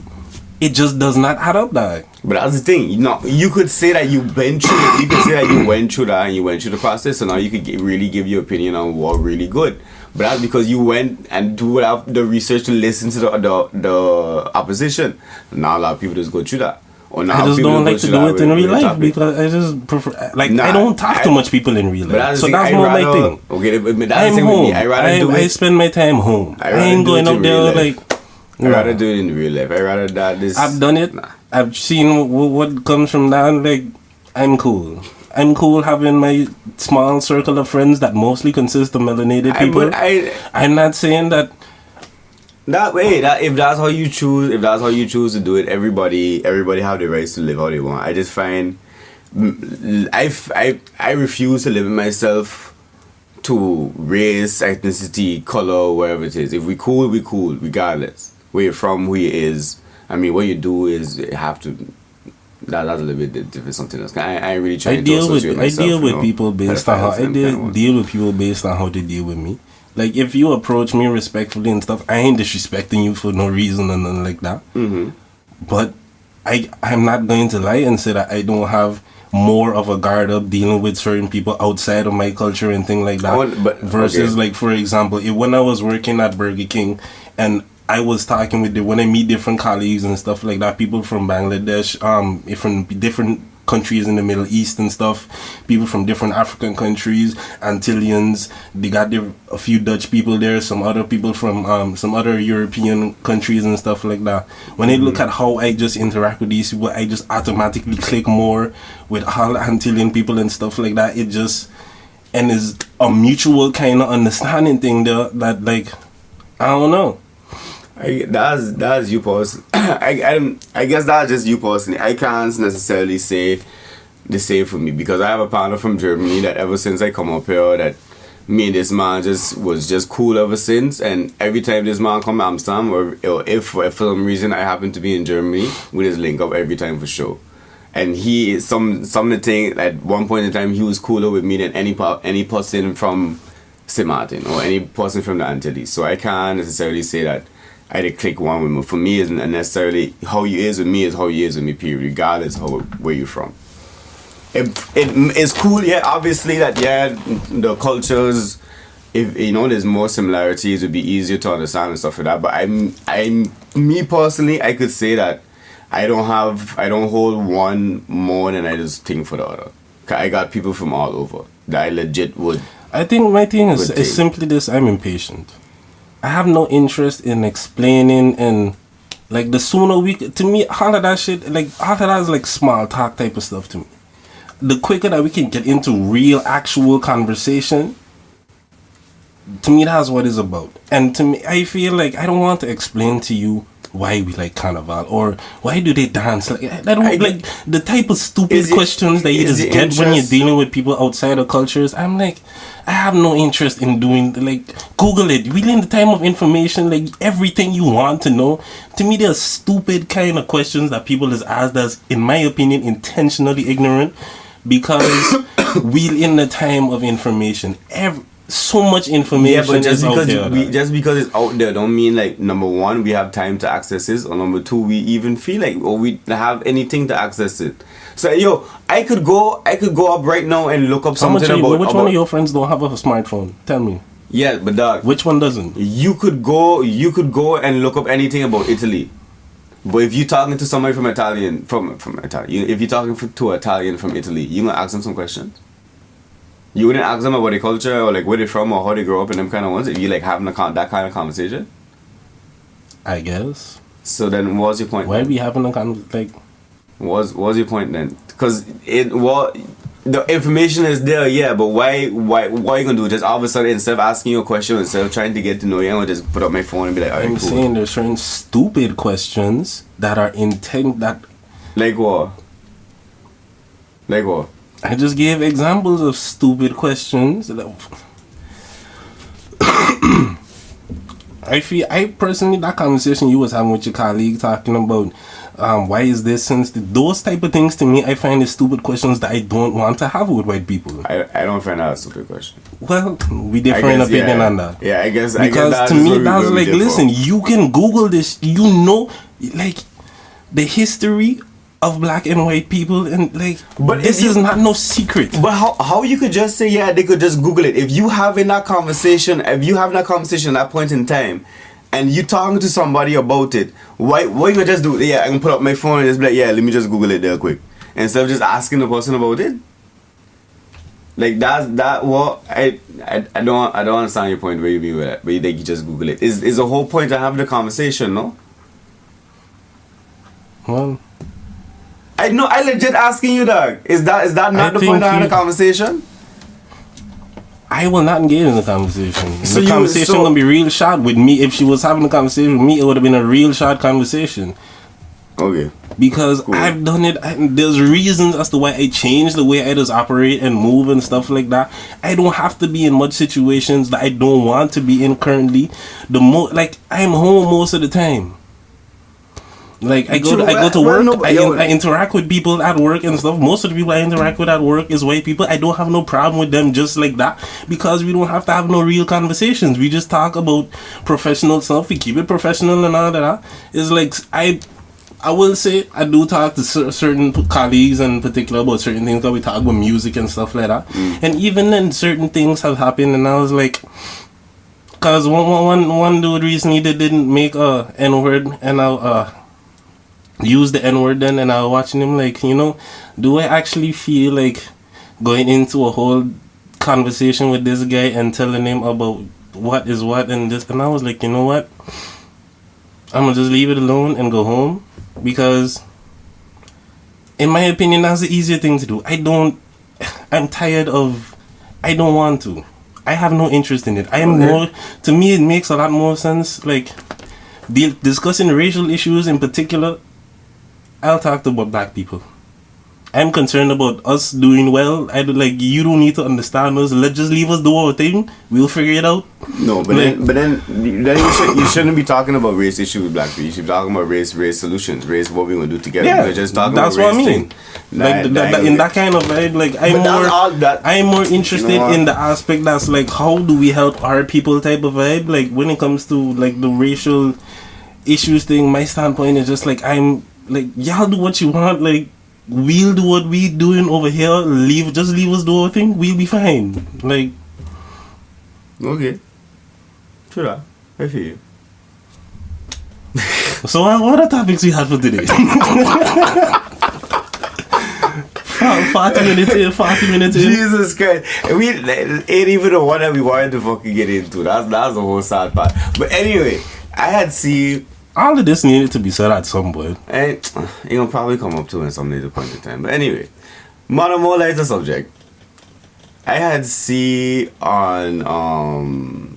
it just does not add up, dog. But that's the thing, you could say that you went through it. You could say that you went through that and you went through the process, so now you could really give your opinion on what really good. But that's because you went and do the research to listen to the opposition. Now a lot of people just go through that. Or now I just don't like to do it in real life topic. because I just prefer, like, I don't talk to much people in real life, so that's more my thing. Okay, but that's I'm the thing home. with me. I spend my time home. I ain't going up there like. I'd rather do it in real life. I'd rather that this. I've done it. Nah. I've seen what comes from that. Like, I'm cool. I'm cool having my small circle of friends that mostly consist of melanated people. I'm not saying that. That way, if that's how you choose to do it, everybody have the rights to live how they want. I just find, I refuse to limit myself to race, ethnicity, color, wherever it is. If we cool, regardless. Where you're from, who you is. I mean, what you do is you have to. That's a little bit different. Something else. I ain't really trying to associate myself. I deal with people based on how deal with people based on how they deal with me. Like, if you approach me respectfully and stuff, I ain't disrespecting you for no reason and nothing like that. Mm-hmm. But I'm not going to lie and say that I don't have more of a guard up dealing with certain people outside of my culture and things like that. Versus, like, for example, when I was working at Burger King and I was talking with when I meet different colleagues and stuff like that, people from Bangladesh, from different countries in the Middle East and stuff, people from different African countries, Antillians, they got a few Dutch people there, some other people from some other European countries and stuff like that. When I look at how I just interact with these people, I just automatically click more with all the Antillian people and stuff like that. It just, and is a mutual kind of understanding thing there that, like, I don't know. That's you personally. I guess that's just you personally. I can't necessarily say the same for me, because I have a partner from Germany that ever since I come up here, that me and this man was just cool ever since. And every time this man come to Amsterdam, or if for some reason I happen to be in Germany, we just link up every time for sure. And he is some of the thing, at one point in time he was cooler with me than any person from St. Martin or any person from the Antilles. So I can't necessarily say that I did click one with me. For me, isn't necessarily how you is with me is how you is with me, period, regardless of where you're from. It's cool, yeah, obviously that, yeah, the cultures, if you know there's more similarities, it'd be easier to understand and stuff like that. But me personally, I could say that I don't hold one more than I just think for the other. I got people from all over that I legit would. I think my thing is simply this: I'm impatient. I have no interest in explaining and like the sooner we to me all of that shit like all of that is like small talk type of stuff to me. The quicker that we can get into real actual conversation, to me that's what it's about. And to me I feel like I don't want to explain to you why we like carnival or why do they dance like I don't like the type of stupid questions that you just get when you're dealing with people outside of cultures. I'm like, I have no interest in doing like Google it. We live in the time of information, like everything you want to know. To me they're stupid kind of questions that people just ask that's in my opinion intentionally ignorant because we in the time of information. So much information. Yeah, but just because out there, just because it's out there don't mean like number one we have time to access it, or number two we even feel like or we have anything to access it. So yo, I could go up right now and look up something about. Which one of your friends don't have a smartphone? Tell me. Yeah, but dog, which one doesn't? You could go and look up anything about Italy. But if you're talking to somebody from Italian, if you're talking to an Italian from Italy, you gonna ask them some questions. You wouldn't ask them about their culture or like where they're from or how they grow up and them kind of ones if you like having that kind of conversation. I guess. So then, what's your point? Why are we having a conversation? Like, what's your point then? Because the information is there, yeah. But why are you gonna do it? Just all of a sudden, instead of asking you a question, instead of trying to get to know you, I'm gonna just put up my phone and be like, alright, I'm cool. saying there's certain stupid questions that are intent that. Like what? Like what? I just gave examples of stupid questions. I personally, that conversation you was having with your colleague talking about why is this sensitive, those type of things to me, I find is stupid questions that I don't want to have with white people. I don't find that a stupid question. Well, we differ in opinion on that. Yeah, I guess. Because to me, that's like, listen, you can Google this, you know, like the history of black and white people, and like, but this is not no secret. But how you could just say, yeah, they could just Google it. If you having that conversation at that point in time, and you talking to somebody about it, why you gonna just do? Yeah, I can put up my phone and just be like, yeah, let me just Google it there quick, instead of just asking the person about it. Like that. Well, I don't understand your point where you mean with that. Where you think you just Google it. Is the whole point of having the conversation, no? Well, I legit asking you, dog. Is that not the point of having a conversation? I will not engage in the conversation. So the conversation gonna be real short with me. If she was having a conversation with me, it would have been a real short conversation. Okay. Because cool. I've done it. There's reasons as to why I changed the way I just operate and move and stuff like that. I don't have to be in much situations that I don't want to be in currently. Like I'm home most of the time. Like I go to work, I interact with people at work and stuff. Most of the people I interact with at work is white people. I don't have no problem with them just like that because we don't have to have no real conversations. We just talk about professional stuff. We keep it professional and all that. It's like I will say I do talk to certain colleagues in particular about certain things that we talk about music and stuff like that. And even then certain things have happened and I was like, cause one dude recently didn't make a N-word and I use the N-word then, and I was watching him like, you know, do I actually feel like going into a whole conversation with this guy and telling him about what is what and this? And I was like, you know what, I'm gonna just leave it alone and go home, because in my opinion that's the easier thing to do. I'm tired of, I don't want to, I have no interest in it. To me it makes a lot more sense, like discussing racial issues in particular. I'll talk about black people. I'm concerned about us doing well. You don't need to understand us. Let's just leave us do our thing. We'll figure it out. No, but then you shouldn't be talking about race issues with black people. You should be talking about race solutions, race what we're gonna do together. Yeah, just talking that's about what race I mean. Thing. In that kind of vibe, I'm more interested in the aspect that's like, how do we help our people type of vibe. Like when it comes to like the racial issues thing, my standpoint is just like, I'm like, y'all do what you want, like we'll do what we doing over here, just leave us do our thing, we'll be fine. Like, okay, sure, I feel you. So what are topics we had for today? 40 minutes in, 40 minutes in. Jesus Christ. We ain't even the one that we wanted to fucking get into. That's the whole sad part. But anyway, I had seen... All of this needed to be said at some point. And it gonna probably come up to in some later point in time. But anyway, more lighter subject. I had seen on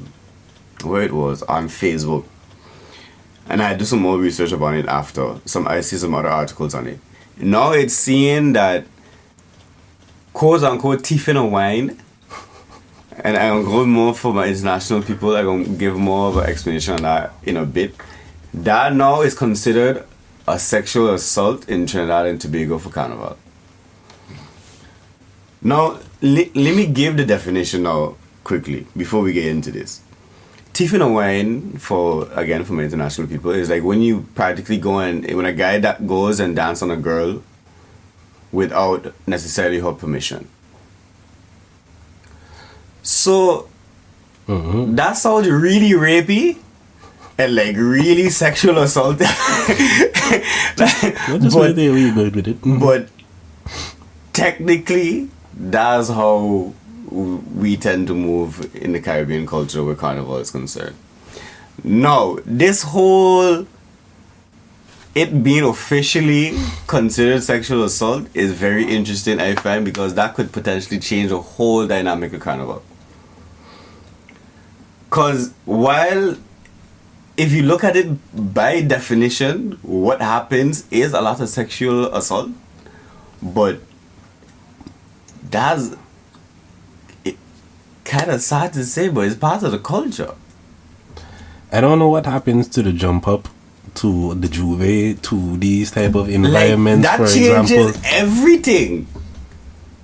where it was on Facebook, and I had do some more research about it after. I see some other articles on it. Now it's seeing that quote unquote teeth in a wine. And I'm going to go more for my international people. I'm going to give more of an explanation on that in a bit. That now is considered a sexual assault in Trinidad and Tobago for Carnival. Now, let me give the definition now quickly before we get into this. Thief in a wine, for my international people, is like when you practically when a guy that goes and dance on a girl without necessarily her permission. So, that sounds really rapey. And like really sexual assault. But technically, that's how we tend to move in the Caribbean culture where Carnival is concerned. Now, this whole it being officially considered sexual assault is very interesting, I find, because that could potentially change the whole dynamic of Carnival. Because while if you look at it by definition, what happens is a lot of sexual assault, but that's kind of sad to say, but it's part of the culture. I don't know what happens to the jump up, to the juve, to these type of environments. Like, that for changes example, everything.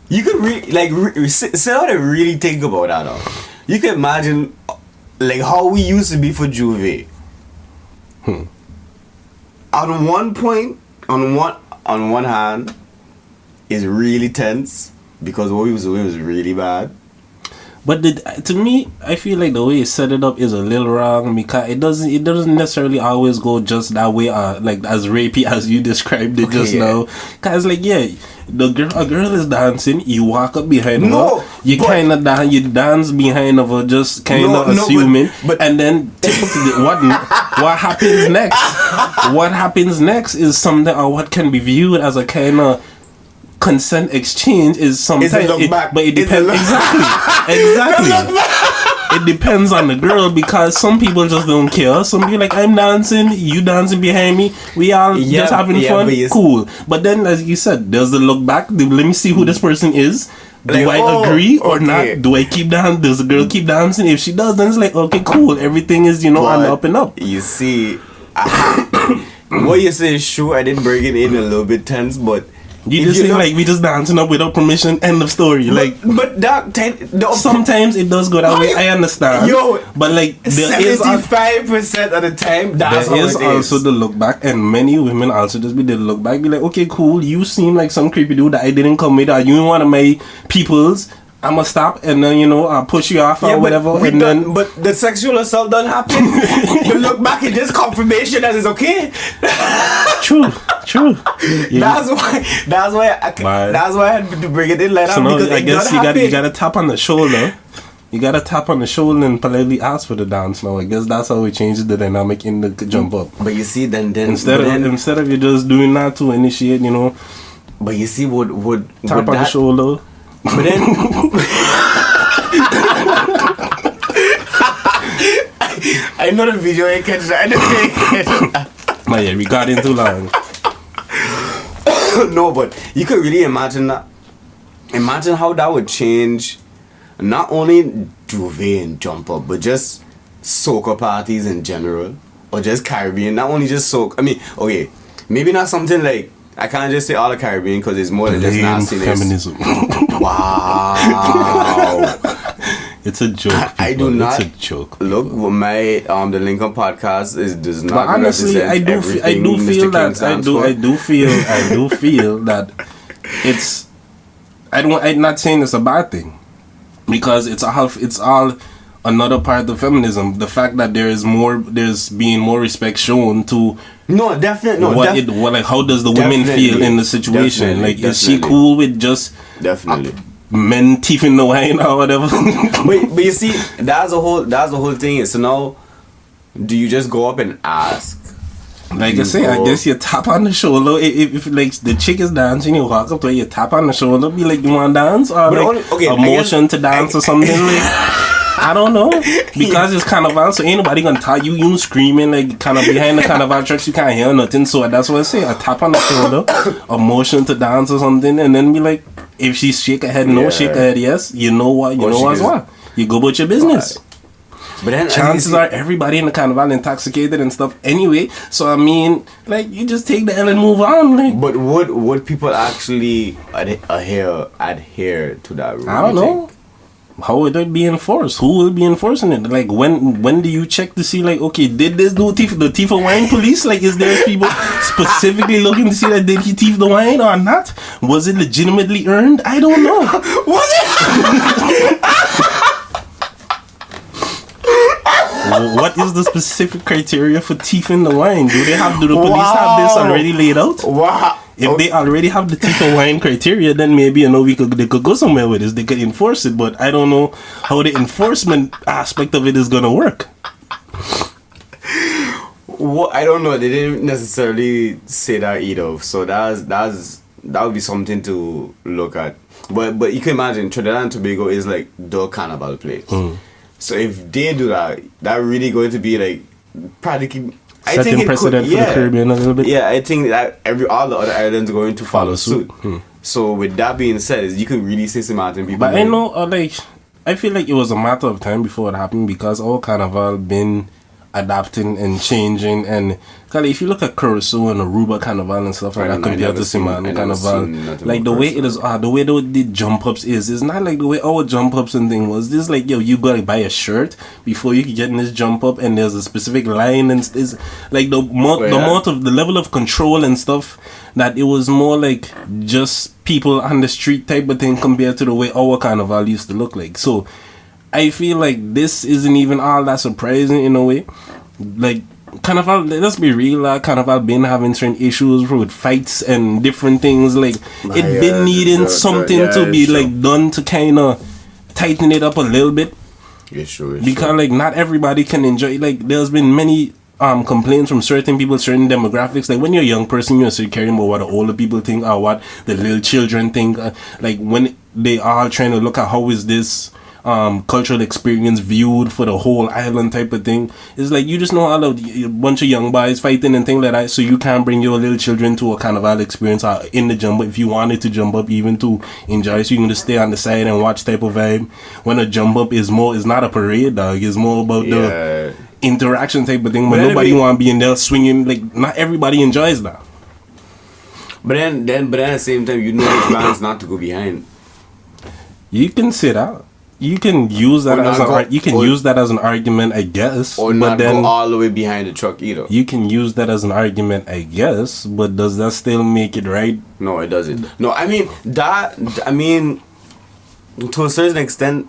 You could sit down and really think about that now. You can imagine like how we used to be for juve. On one hand, is really tense because what we was doing was really bad. But to me, I feel like the way you set it up is a little wrong because it doesn't necessarily always go just that way, like as rapey as you described it now. Cause like a girl is dancing, you walk up behind her, you dance behind her, just kind of assuming, and then what happens next? What happens next is something or what can be viewed as a kind of consent exchange is sometimes but it depends exactly it depends on the girl because some people just don't care. Some people like, I'm dancing, you dancing behind me, we all just having fun, cool. But then as you said, there's the look back, let me see who this person is. Do I agree or not? Do I keep dancing? Does the girl keep dancing? If she does, then it's like, okay, cool, everything is on the up and up. You see, what you say is true. I did bring it in a little bit tense, but you just say like we just dancing up without permission, end of story. But sometimes it does go that way. I understand. But like 75% of the time, that's how it is. There is also the look back, and many women also just be the look back, be like, okay, cool, you seem like some creepy dude that I didn't come with, or you one of my peoples. I'ma stop and then I'll push you off or whatever. But the sexual assault don't happen. You look back at this confirmation that it's okay. True. Yeah. That's why I had to bring it in like that. So now because I guess you gotta tap on the shoulder. You gotta tap on the shoulder and politely ask for the dance. Now I guess that's how it changes the dynamic in the jump up. But you see, then instead of you just doing that to initiate, But you see, would tap on the shoulder. But then I know the video I catch that. But yeah, we got in too long. No, but you could really imagine that. Imagine how that would change not only Juve and jump up, but just soca parties in general. Or just Caribbean. Not only just soca. I mean, okay, maybe not something like, I can't just say all the Caribbean because it's more than just nastiness. Feminism. Wow. It's a joke. I do not. It's a joke. Look, my the LinkUp podcast does not. But honestly, I do feel that I'm not saying it's a bad thing because it's all another part of feminism. The fact that there's being more respect shown to No, definitely. No, like how does the women feel in the situation? Like, is she cool with just definitely men teething the wine or whatever? but you see, that's the whole thing. So now, do you just go up and ask? Like I say, I guess you tap on the shoulder. If like the chick is dancing, you walk up to her, you tap on the shoulder, be like, you want to dance? Or like a motion to dance or something like I don't know. Because it's carnival, so ain't nobody gonna tell you screaming like kind of behind the carnival trucks, you can't hear nothing. So that's what I say, a tap on the shoulder, a motion to dance or something, and then be like, if she shake her head no, shake her head yes, you know what, what's what. You go about your business. But then chances are everybody in the carnival intoxicated and stuff anyway. So I mean, like, you just take the L and move on. Like. But would people actually adhere to that rule? I don't know. How would it be enforced? Who will be enforcing it? Like, when do you check to see, like, okay, did this dude thief the thief of wine police? Like, is there people specifically looking to see that did he thief the wine or not? Was it legitimately earned? I don't know. Was it? What is the specific criteria for thieving the wine? Do the police have this already laid out? Wow. If they already have the thief of wine criteria, then maybe they could go somewhere with this. They could enforce it, but I don't know how the enforcement aspect of it is gonna work. Well, I don't know. They didn't necessarily say that either. So that would be something to look at. But you can imagine Trinidad and Tobago is like the carnival place. So if they do that, that really going to be like practically setting precedent for the Caribbean a little bit. Yeah, I think that all the other islands are going to follow suit. So with that being said, you can really see some Martin people. But I know, I feel like it was a matter of time before it happened because all carnival been adapting and changing. And if you look at Curacao and Aruba carnival and stuff like that compared to Simani carnival, like the way it is, the way the jump ups is not like the way our jump ups and thing was. This like, you gotta buy a shirt before you can get in this jump up, and there's a specific line, and it's like the amount of the level of control and stuff, that it was more like just people on the street type of thing compared to the way our carnival used to look like. So I feel like this isn't even all that surprising in a way. Like, carnival, let's be real, carnival been having certain issues with fights and different things. Like, it been needing something to be like done to kind of tighten it up a little bit. Yeah, sure. Because like not everybody can enjoy. Like, there's been many complaints from certain people, certain demographics. Like, when you're a young person, you're still caring about what the older people think or what the little children think. Like, when they are trying to look at how is this cultural experience viewed for the whole island type of thing. It's like, you just know all of a bunch of young boys fighting and things like that, so you can't bring your little children to a carnival experience or in the jump up if you wanted to jump up even to enjoy, so you can just stay on the side and watch type of vibe. When a jump up is not a parade, dog. It's more about the interaction type of thing, but nobody want to be in there swinging. Like, not everybody enjoys that. But then at the same time, you know which bands not to go behind. You can say that. You can use that use that as an argument, I guess. Or not go all the way behind the truck either. You can use that as an argument, I guess, but does that still make it right? No, it doesn't. No, I mean to a certain extent,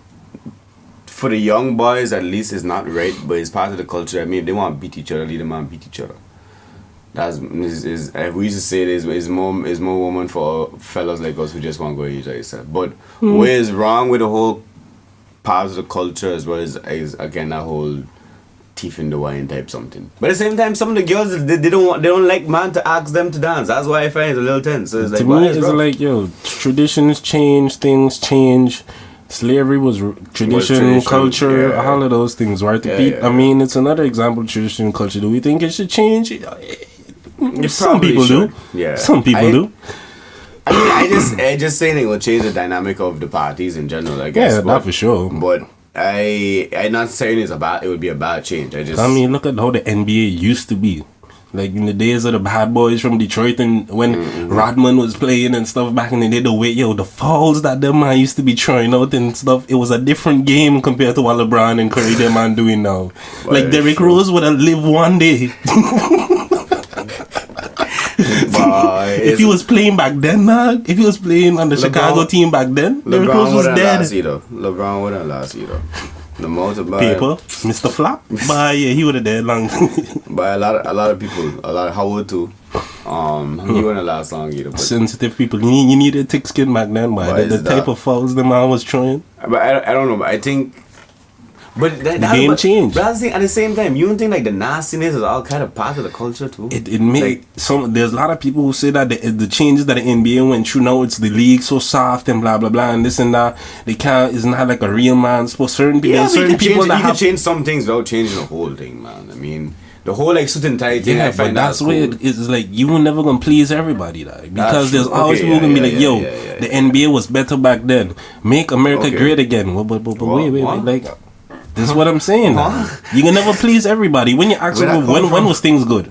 for the young boys at least, it's not right, but it's part of the culture. I mean, if they want to beat each other, lead them on beat each other. We used to say it's more woman for fellas like us who just want to go each other. But what is wrong with the whole part of the culture as well as again that whole teeth in the wine type something. But at the same time, some of the girls they don't like man to ask them to dance. That's why I find it a little tense. So it's like, to me, it's like, yo, traditions change, things change. Slavery was tradition, culture, all of those things, right? I mean, it's another example of tradition, culture. Do we think it should change? Some people do. Yeah, some people do. I mean, I just saying it will change the dynamic of the parties in general, I guess. Yeah, that for sure. But I'm not saying it would be a bad change. I mean, look at how the NBA used to be. Like, in the days of the bad boys from Detroit, and when Rodman was playing and stuff back in the day, the way, the fouls that them man used to be throwing out and stuff, it was a different game compared to what LeBron and Curry them man doing now. Like, Derrick Rose would have lived one day. If he was playing back then, if he was playing on the Chicago team back then, Derrick Rose was dead. LeBron wouldn't last either. The amount of Paper, Mr. Flap. But yeah, he would have dead long. by a lot of people, a lot of Howard too. He wouldn't last long either. But, Sensitive people. You need a thick skin back then, Why but the is type that? of fouls the man was throwing. but I don't know. But I think. But that game changed. But that's the thing, at the same time, you don't think like the nastiness is all kind of part of the culture too? It made some. There's a lot of people who say that the changes that the NBA went through now, it's the league so soft and blah blah blah and this and that. They can't. It's not like a real man. So certain people, Yeah, certain people that you have can change some things without changing the whole thing, man. I mean, the whole like suit and tie thing. I yeah, but find that's cool. where it's like you were never gonna please everybody, like, because there's true. always Okay, people gonna be yeah, like, yeah, yo, yeah, the NBA was better back then. Make America Okay. great again. But wait, What? like. This is what I'm saying. You can never please everybody. When you ask Where that them come when from? was things good,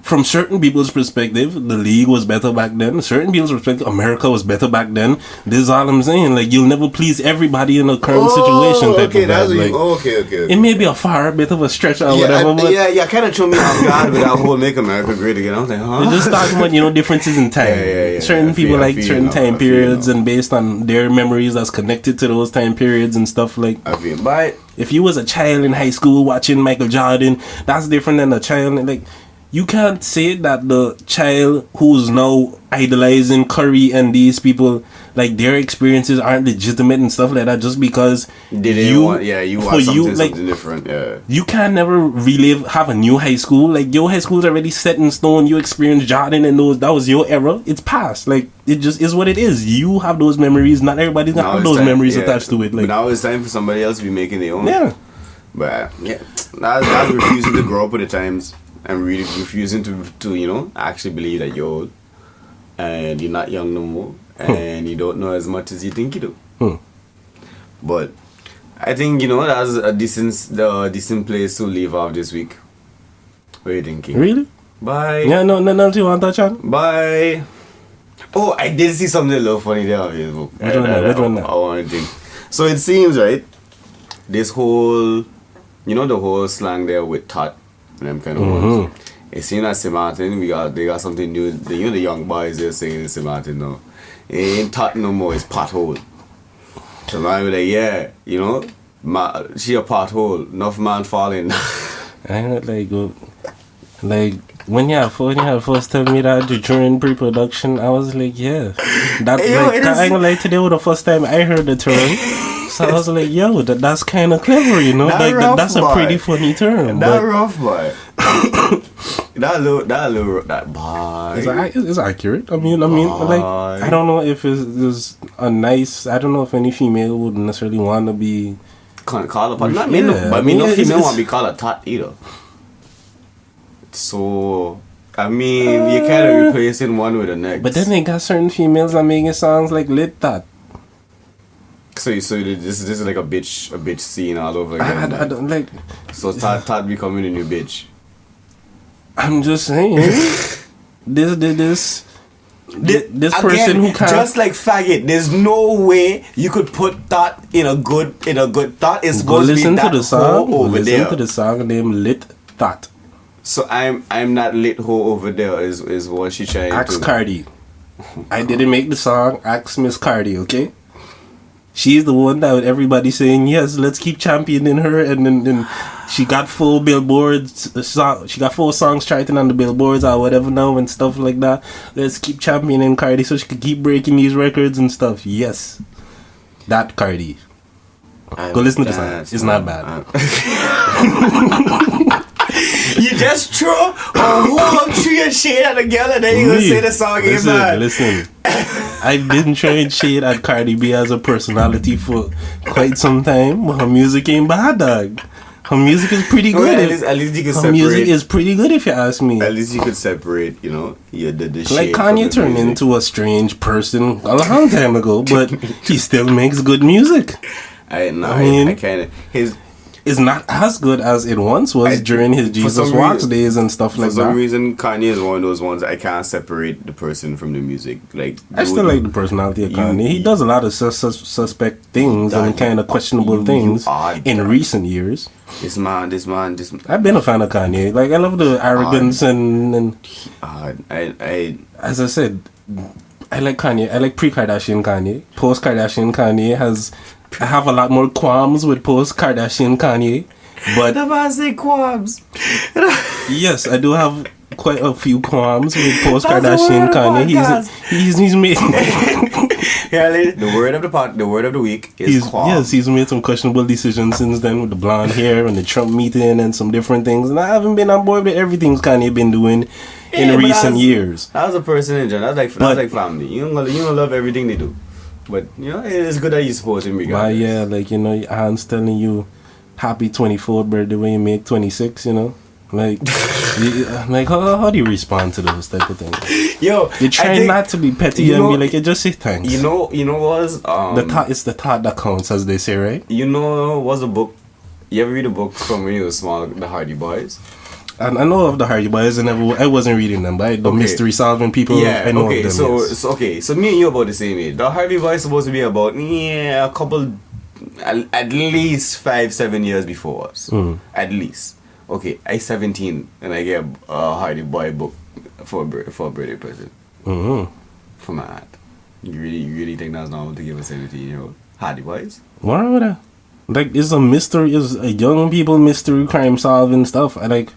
from certain people's perspective, the league was better back then. Certain people's perspective, America was better back then. This is all I'm saying. Like you'll never please everybody in a current situation. Type Okay, of that's vibe. what Like, you, okay. it may be a far bit of a stretch or yeah, whatever, but yeah, kind of threw me off guard with that whole "Make America Great Again." I was like, huh? we're just talking about differences in time. Yeah. Certain I people feel- I like feel certain now, time I feel periods, now. and based on their memories that's connected to those time periods and stuff like. I feel, but If you was a child in high school watching Michael Jordan, that's different than a child. Like, you can't say that the child who's now idolizing Curry and these people, like their experiences aren't legitimate and stuff like that, just because you want something different. Yeah. you can never have a new high school. Like your high school's already set in stone. You experienced Jordan and that was your era. It's past. Like it just is what it is. You have those memories. Not everybody's gonna have those memories attached to it. Like but now it's time for somebody else to be making their own. yeah. But yeah, that's refusing to grow up with the times and really refusing to actually believe that you're old and you're not young no more and you don't know as much as you think you do. But I think that's a decent place to leave off this week. What are you thinking? Really? Bye. Yeah. No. You want to touch on? Bye. Oh, I did see something a little funny there on Facebook. Which one? I want to think. So it seems, right, this whole, the whole slang there with tot and them kind of words. It seems that St. Martin, they got something new. The young boys, they're saying in St. Martin now. It ain't tot no more, it's pothole. So man be like, yeah, she a pothole, enough man falling. I ain't like when you first tell me that during pre-production, I was like, yeah, that I ain't gonna lie, today was the first time I heard the term. So I was like, yo, that's kind of clever, that's a pretty funny term. That rough boy. that boy. It's accurate. I mean, like, I don't know if it's a nice. I don't know if any female would necessarily want to be. Can't call a pot. Not Yeah, me, no, but no it's- female want to be called a tot either. So, I mean, you kind of replacing one with the next. But then they got certain females that making songs like lit that. So this is like a bitch scene all over again. I don't like. So tot becoming a new bitch. I'm just saying. this person Again, who can't. just like faggot, there's no way you could put that in a good thought. It's Go supposed to be listen to that the song. hoe over Listen there. to the song named Lit That. So I'm not lit hoe over there is what she trying Ask to. Cardi. I didn't make the song. Ask Miss Cardi, okay? She's the one that everybody saying, yes, let's keep championing her. And then she got 4 billboards. She got 4 songs charting on the billboards or whatever now and stuff like that. Let's keep championing Cardi so she can keep breaking these records and stuff. Yes. That Cardi. Go listen to the song. It's not bad. You just throw a whole tree of shade at a girl and then you gonna say the song ain't bad. Listen. I've been throwing shade at Cardi B as a personality for quite some time, but her music ain't bad, dog. Her music is pretty good. Well, at least you could her separate. music is pretty good if you ask me. At least you could separate, the shade. Like from Kanye the turned music. into a strange person a long time ago, but he still makes good music. I mean, kind of It's not as good as it once was during his Jesus Walks days and stuff like that. For some reason, Kanye is one of those ones I can't separate the person from the music. Like I still like the personality of Kanye. He does a lot of suspect things and kind of questionable things in recent years. This man. I've been a fan of Kanye. Like, I love the arrogance and I as I said, I like Kanye. I like pre-Kardashian Kanye. Post-Kardashian Kanye I have a lot more qualms with post-Kardashian Kanye. But never say qualms. yes, I do have quite a few qualms with post-Kardashian Kanye. He's made the word of the week is qualms. Yes, he's made some questionable decisions since then with the blonde hair and the Trump meeting and some different things. And I haven't been on board with everything Kanye been doing in recent years. As a person in general, that's like family. You don't love everything they do, but you know it's good that you support him regardless. But yeah, like you know, Aunt's telling you happy 24th birthday when you make 26. You know, like like how do you respond to those type of things? Yo, you try not to be petty and be like, you just say thanks. You know was it's the thought that counts, as they say, right? You know was a book. You ever read a book from when you were small, the Hardy Boys? And I know of the Hardy Boys, and I wasn't reading them, but the mystery solving people, I know of them. So me and you about the same age. The Hardy Boys supposed to be about a couple, at least 5-7 years before us, at least. Okay, I 17 and I get a Hardy Boy book for a birthday present for my aunt. You really think that's normal to give a 17-year-old Hardy Boys? What would I? Like, it's a mystery, it's a young people mystery crime solving stuff. I like.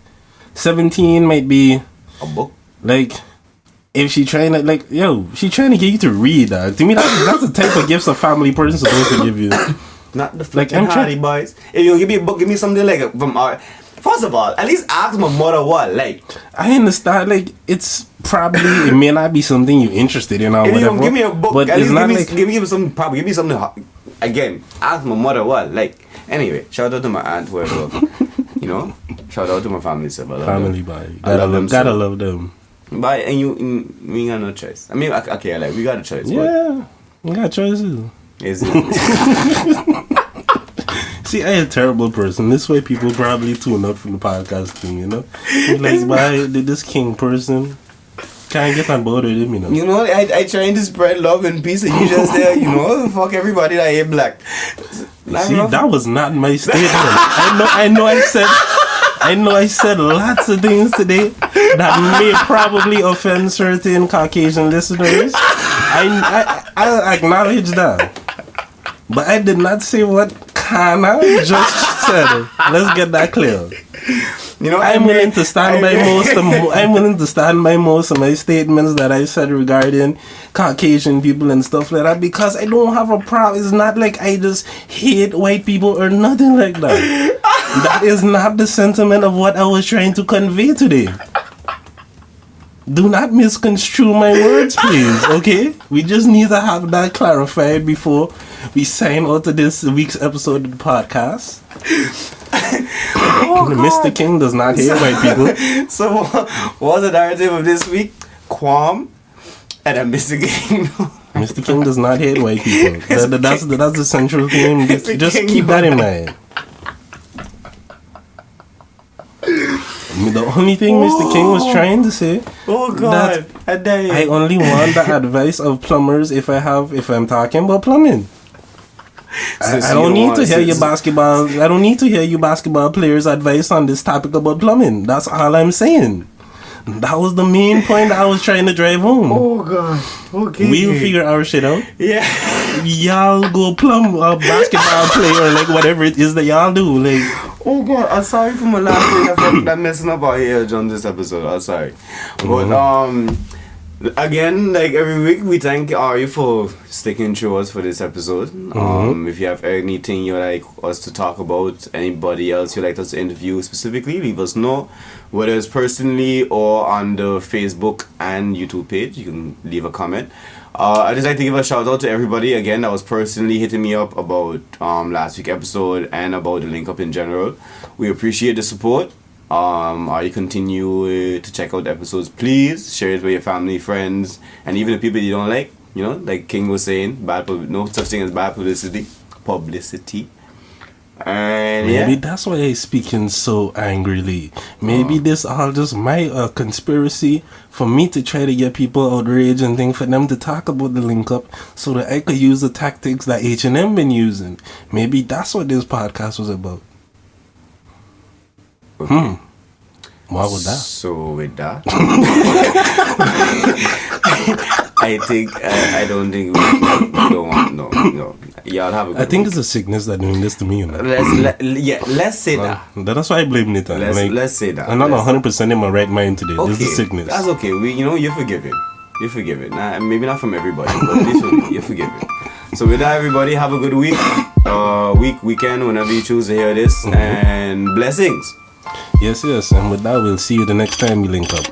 17 might be a book. Like, if she trying to she trying to get you to read. To me, that's the type of gifts a family person supposed to give you. Not the flipping Hardy Boys. If you give me a book, give me something like from our. First of all, at least ask my mother what like. I understand. Like, it may not be something you're interested in or if whatever. You give me a book, but at it's least not give me something. Probably give me something. Again, ask my mother what like. Anyway, shout out to my aunt, whoever. You know, shout out to my family. Family, boy. Gotta love them. But we got no choice. I mean, okay, like we got a choice. Yeah, we got choices. Is it? See, I am a terrible person. This way, people probably tune up from the podcast thing. You know, like, why did this king person can't get on board with him? You know. You know, I trying to spread love and peace, and you just there. You know, fuck everybody that ain't black. See, that was not my statement. I know I said lots of things today that may probably offend certain Caucasian listeners. I acknowledge that. But I did not say what Kana just said. Let's get that clear. You know, I'm willing to stand by most of my statements that I said regarding Caucasian people and stuff like that, because I don't have a problem. It's not like I just hate white people or nothing like that. That is not the sentiment of what I was trying to convey today. Do not misconstrue my words, please, okay? We just need to have that clarified before we sign out to this week's episode of the podcast. Mr. King does not hate white people. So, what was the narrative of this week? Quam and a Mr. King. Mr. King does not hate white people. That's the central theme. Just keep that in mind. The only thing Mr. King was trying to say, God, I only want the advice of plumbers if I'm talking about plumbing. I don't need to hear your basketball. I don't need to hear you basketball players' advice on this topic about plumbing. That's all I'm saying. That was the main point I was trying to drive home. Oh God. Okay. We'll figure our shit out. Yeah. Y'all go plumb a basketball player or like whatever it is that y'all do. Like. Oh God, I'm sorry for my last thing that messing up our ears on this episode. I'm sorry. But again, like every week, we thank Ari for sticking through us for this episode. If you have anything you'd like us to talk about, anybody else you'd like us to interview specifically, leave us know. Whether it's personally or on the Facebook and YouTube page, you can leave a comment. I'd just like to give a shout out to everybody again that was personally hitting me up about last week's episode and about the LinkUp in general. We appreciate the support. You continue to check out the episodes, please share it with your family, friends, and even the people you don't like. You know, like King was saying, no such thing as bad publicity. And maybe that's why he's speaking so angrily. Maybe this all just my conspiracy for me to try to get people outraged and things, for them to talk about the LinkUp so that I could use the tactics that H&M been using. Maybe that's what this podcast was about. Okay. Why would that? So with that, I think I don't think we don't want no. Y'all have a good I think week. it's a sickness that doing this to me. You know? Let's say that. That's why I blame it on. Let's say that. I'm not 100% in my right mind today. Okay, This is sickness. that's okay. You're forgiven. You're forgiven. Nah, maybe not from everybody, but at least from me, you're forgiven. So with that, everybody, have a good week, weekend, whenever you choose to hear this, and blessings. Yes. And with that, we'll see you the next time we link up.